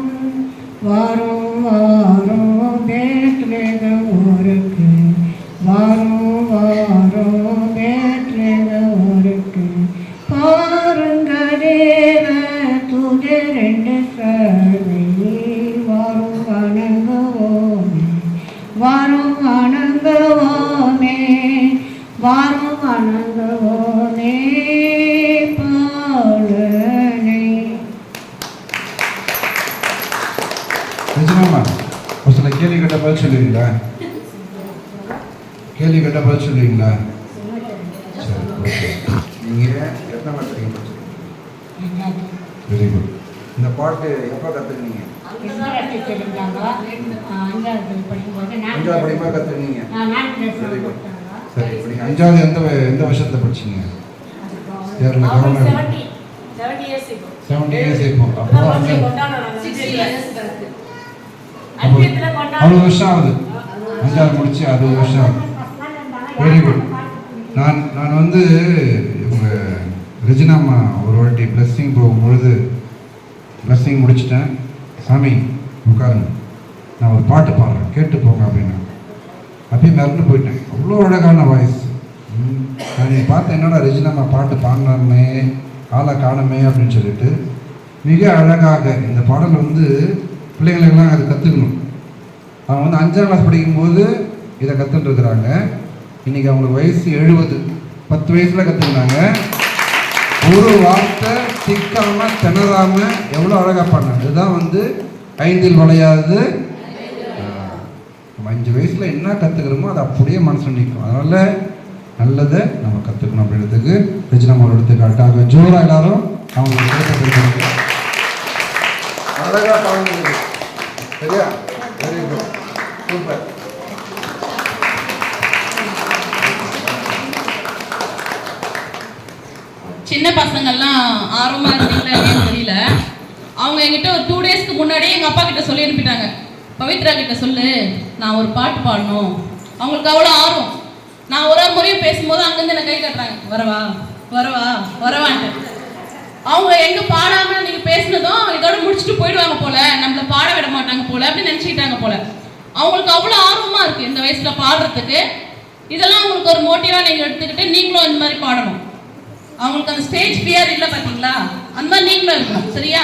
வாரும் வாரும் பெத்லகேம் ஊருக்கு வாரும் வாரும் பெத்லகேம் ஊருக்கு பாருங்க தேவ தூதர் என்று சொல்லி வாரும் வணங்குவோமே வாரும் வணங்குவோமே வாரும் வணங்குவோமே பாடனே. நிஜமாமா ஒரு சில கேள்வி கேட்ட பதில் சொல்லுவீங்களா? கேள்வி கேட்ட பதில் சொல்லுவீங்களா? சரி, ஓகே. நீங்கள் எத்தனை மாதத்துக்கு படிச்சிருக்கீங்க? Very good. இந்த பாட்டு எப்போ கற்றுக்கினீங்க? அஞ்சாவது படிக்கும்போது கற்றுக்கினீங்க. Very good. சரி, இப்படி அஞ்சாவது எந்த வருஷத்தை படிச்சீங்க? கேரளா கவர்மெண்ட் 70 இயர்ஸ் இப்போ. அப்போ அவ்வளோ வருஷம் ஆகுது. அஞ்சாவது முடிச்சு 60 வருஷம் ஆகுது. Very good. நான் வந்து இவங்க ரெஜினாம்மா ஒரு வாட்டி பிளஸ்ஸிங் போகும்பொழுது பிளஸ்ஸிங் முடிச்சிட்டேன். சாமி உட்காருங்க, நான் ஒரு பாட்டு பாடுறேன் கேட்டு போங்க அப்படின்னா அப்படியே மறந்து போயிட்டேன். அவ்வளோ அழகான வாய்ஸ். நான் பார்த்தேன், என்னடா ரெஜினாம்மா பாட்டு பாடினாமே ஆளை காணமே அப்படின்னு சொல்லிட்டு மிக அழகாக இந்த பாடல் வந்து பிள்ளைங்களுக்கெல்லாம் அதை கற்றுக்கணும். அவங்க வந்து 5ஆம் கிளாஸ் படிக்கும்போது இதை கற்றுட்டுருக்குறாங்க. இன்றைக்கி அவங்களுக்கு வயசு 70. 10 வயசில் கற்றுக்கினாங்க. ஒரு வார்த்தை திக்காமல் திணறாமல் எவ்வளோ அழகாக பாடினாங்க. இதுதான் வந்து 5இல் வளையாது. நம்ம 5 வயசில் என்ன கற்றுக்கிறோமோ அது அப்படியே மனசில் நிற்கும். அதனால் நல்லதை நம்ம கற்றுக்கணும் அப்படின்றதுக்கு ரெஜினாம்மா எடுத்துக்காட்டாக ஜோரா எல்லாரும் அவங்களுக்கு அழகாக பாடுங்க. சரியா? Very good, super. சின்ன பசங்கள்லாம் ஆர்வமா இருந்தீங்களா அப்படின்னு தெரியல. அவங்க என்கிட்ட ஒரு 2 டேஸ்க்கு முன்னாடியே எங்கள் அப்பா கிட்ட சொல்லி அனுப்பிட்டாங்க, பவித்ரா கிட்ட சொல்லு, நான் ஒரு பாட்டு பாடணும். அவங்களுக்கு அவ்வளோ ஆர்வம். நான் ஒரு முறையும் பேசும்போது அங்கேருந்து என்ன கை கட்டுறாங்க, வரவா வரவா வரவான்ட்டு. அவங்க எங்க பாடாம நீங்க பேசினதும் இதோட முடிச்சுட்டு போயிடுவாங்க போல, நம்மள பாட விட மாட்டாங்க போல அப்படின்னு நினைச்சுக்கிட்டாங்க போல. அவங்களுக்கு அவ்வளோ ஆர்வமா இருக்கு இந்த வயசுல பாடுறதுக்கு. இதெல்லாம் அவங்களுக்கு ஒரு மோட்டிவா நீங்க எடுத்துக்கிட்டு நீங்களும் இந்த மாதிரி பாடணும். அவங்களுக்கு அந்த ஸ்டேஜ் ஃபியர் இல்லை பார்த்தீங்களா, அந்த மாதிரி நீங்களும் இருக்கணும். சரியா?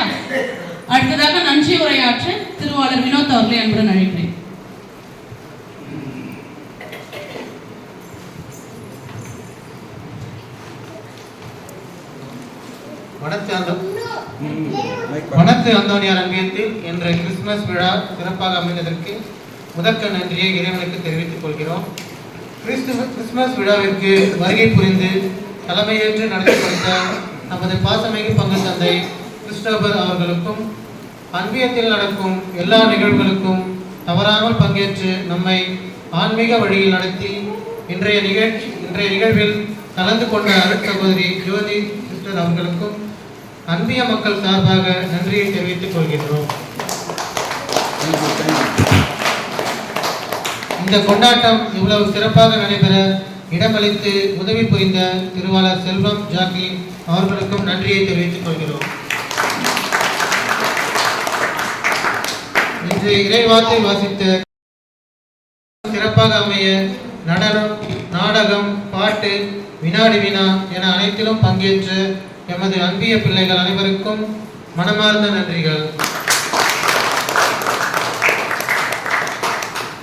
அடுத்ததாக நன்றி உரையாற்ற திருவாளர் வினோத் அவர்களை அன்புடன் அழைக்கிறேன். வனத்து அந்தோனியார் அன்பியத்தில் என்ற கிறிஸ்துமஸ் விழா சிறப்பாக அமைந்ததற்கு முதற்க நன்றியை இறைவனுக்கு தெரிவித்துக் கொள்கிறோம். கிறிஸ்துமஸ் விழாவிற்கு வருகை புரிந்து தலைமையேற்று நடத்தி கொடுத்த நமது பாசமிகு பங்கு தந்தை கிறிஸ்டோபர் அவர்களுக்கும் அன்பியத்தில் நடக்கும் எல்லா நிகழ்வுகளுக்கும் தவறாமல் பங்கேற்று நம்மை ஆன்மீக வழியில் நடத்தி இன்றைய நிகழ்வில் கலந்து கொண்ட அருட் சகோதரி ஜோதி சிஸ்டர் அவர்களுக்கும் அன்பிய மக்கள் சார்பாக நன்றியை தெரிவித்துக் கொள்கின்றோம். இந்த கொண்டாட்டம் இவ்வளவு சிறப்பாக நடைபெற இடமளித்து உதவி புரிந்த திருவாளர் செல்வம் ஜாக்லின் அவர்களுக்கும் நன்றியை தெரிவித்துக் கொள்கிறோம். இன்று இறைவார்த்தை வாசித்த சிறப்பாக அமைய நடனம், நாடகம், பாட்டு, வினாடி வினா என அனைத்திலும் பங்கேற்ற எமது அன்பிய பிள்ளைகள் அனைவருக்கும் மனமார்ந்த நன்றிகள்.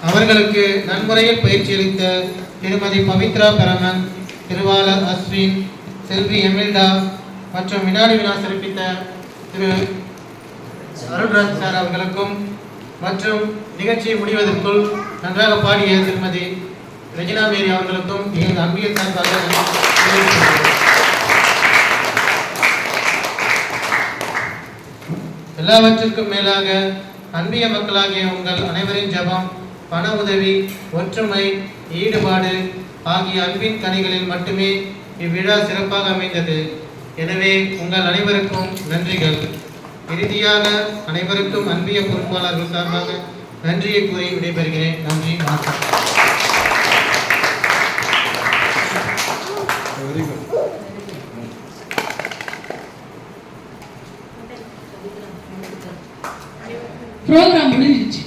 அவர்களுக்கு நன்முறையில் பயிற்சி அளித்த திருமதி பவித்ரா பெரமன், திருவாளர் அஸ்வின், செல்வி எமில்டா மற்றும் வினாடி வினா சிறப்பித்த திரு அருள்ராஜ் சார் அவர்களுக்கும் மற்றும் நிகழ்ச்சி முடிவதற்குள் நன்றாக பாடிய திருமதி ரெஜினா மேரி அவர்களுக்கும் எங்கள் அன்பிய சார்பாக எல்லாவற்றிற்கும் மேலாக அன்பிய மக்களாகிய உங்கள் அனைவரின் ஜெபம், பண உதவி, ஒற்றுமை, ஈடுபாடு ஆகிய அன்பின் கனிகளில் மட்டுமே இவ்விழா சிறப்பாக அமைந்தது. எனவே உங்கள் அனைவருக்கும் நன்றிகள். இறுதியாக அனைவருக்கும் அன்பிய பொறுப்பாளர்கள் சார்பாக நன்றியை கூறி விடைபெறுகிறேன். நன்றி, வணக்கம். ப்ரோக்ராம் முடிஞ்சிருச்சு.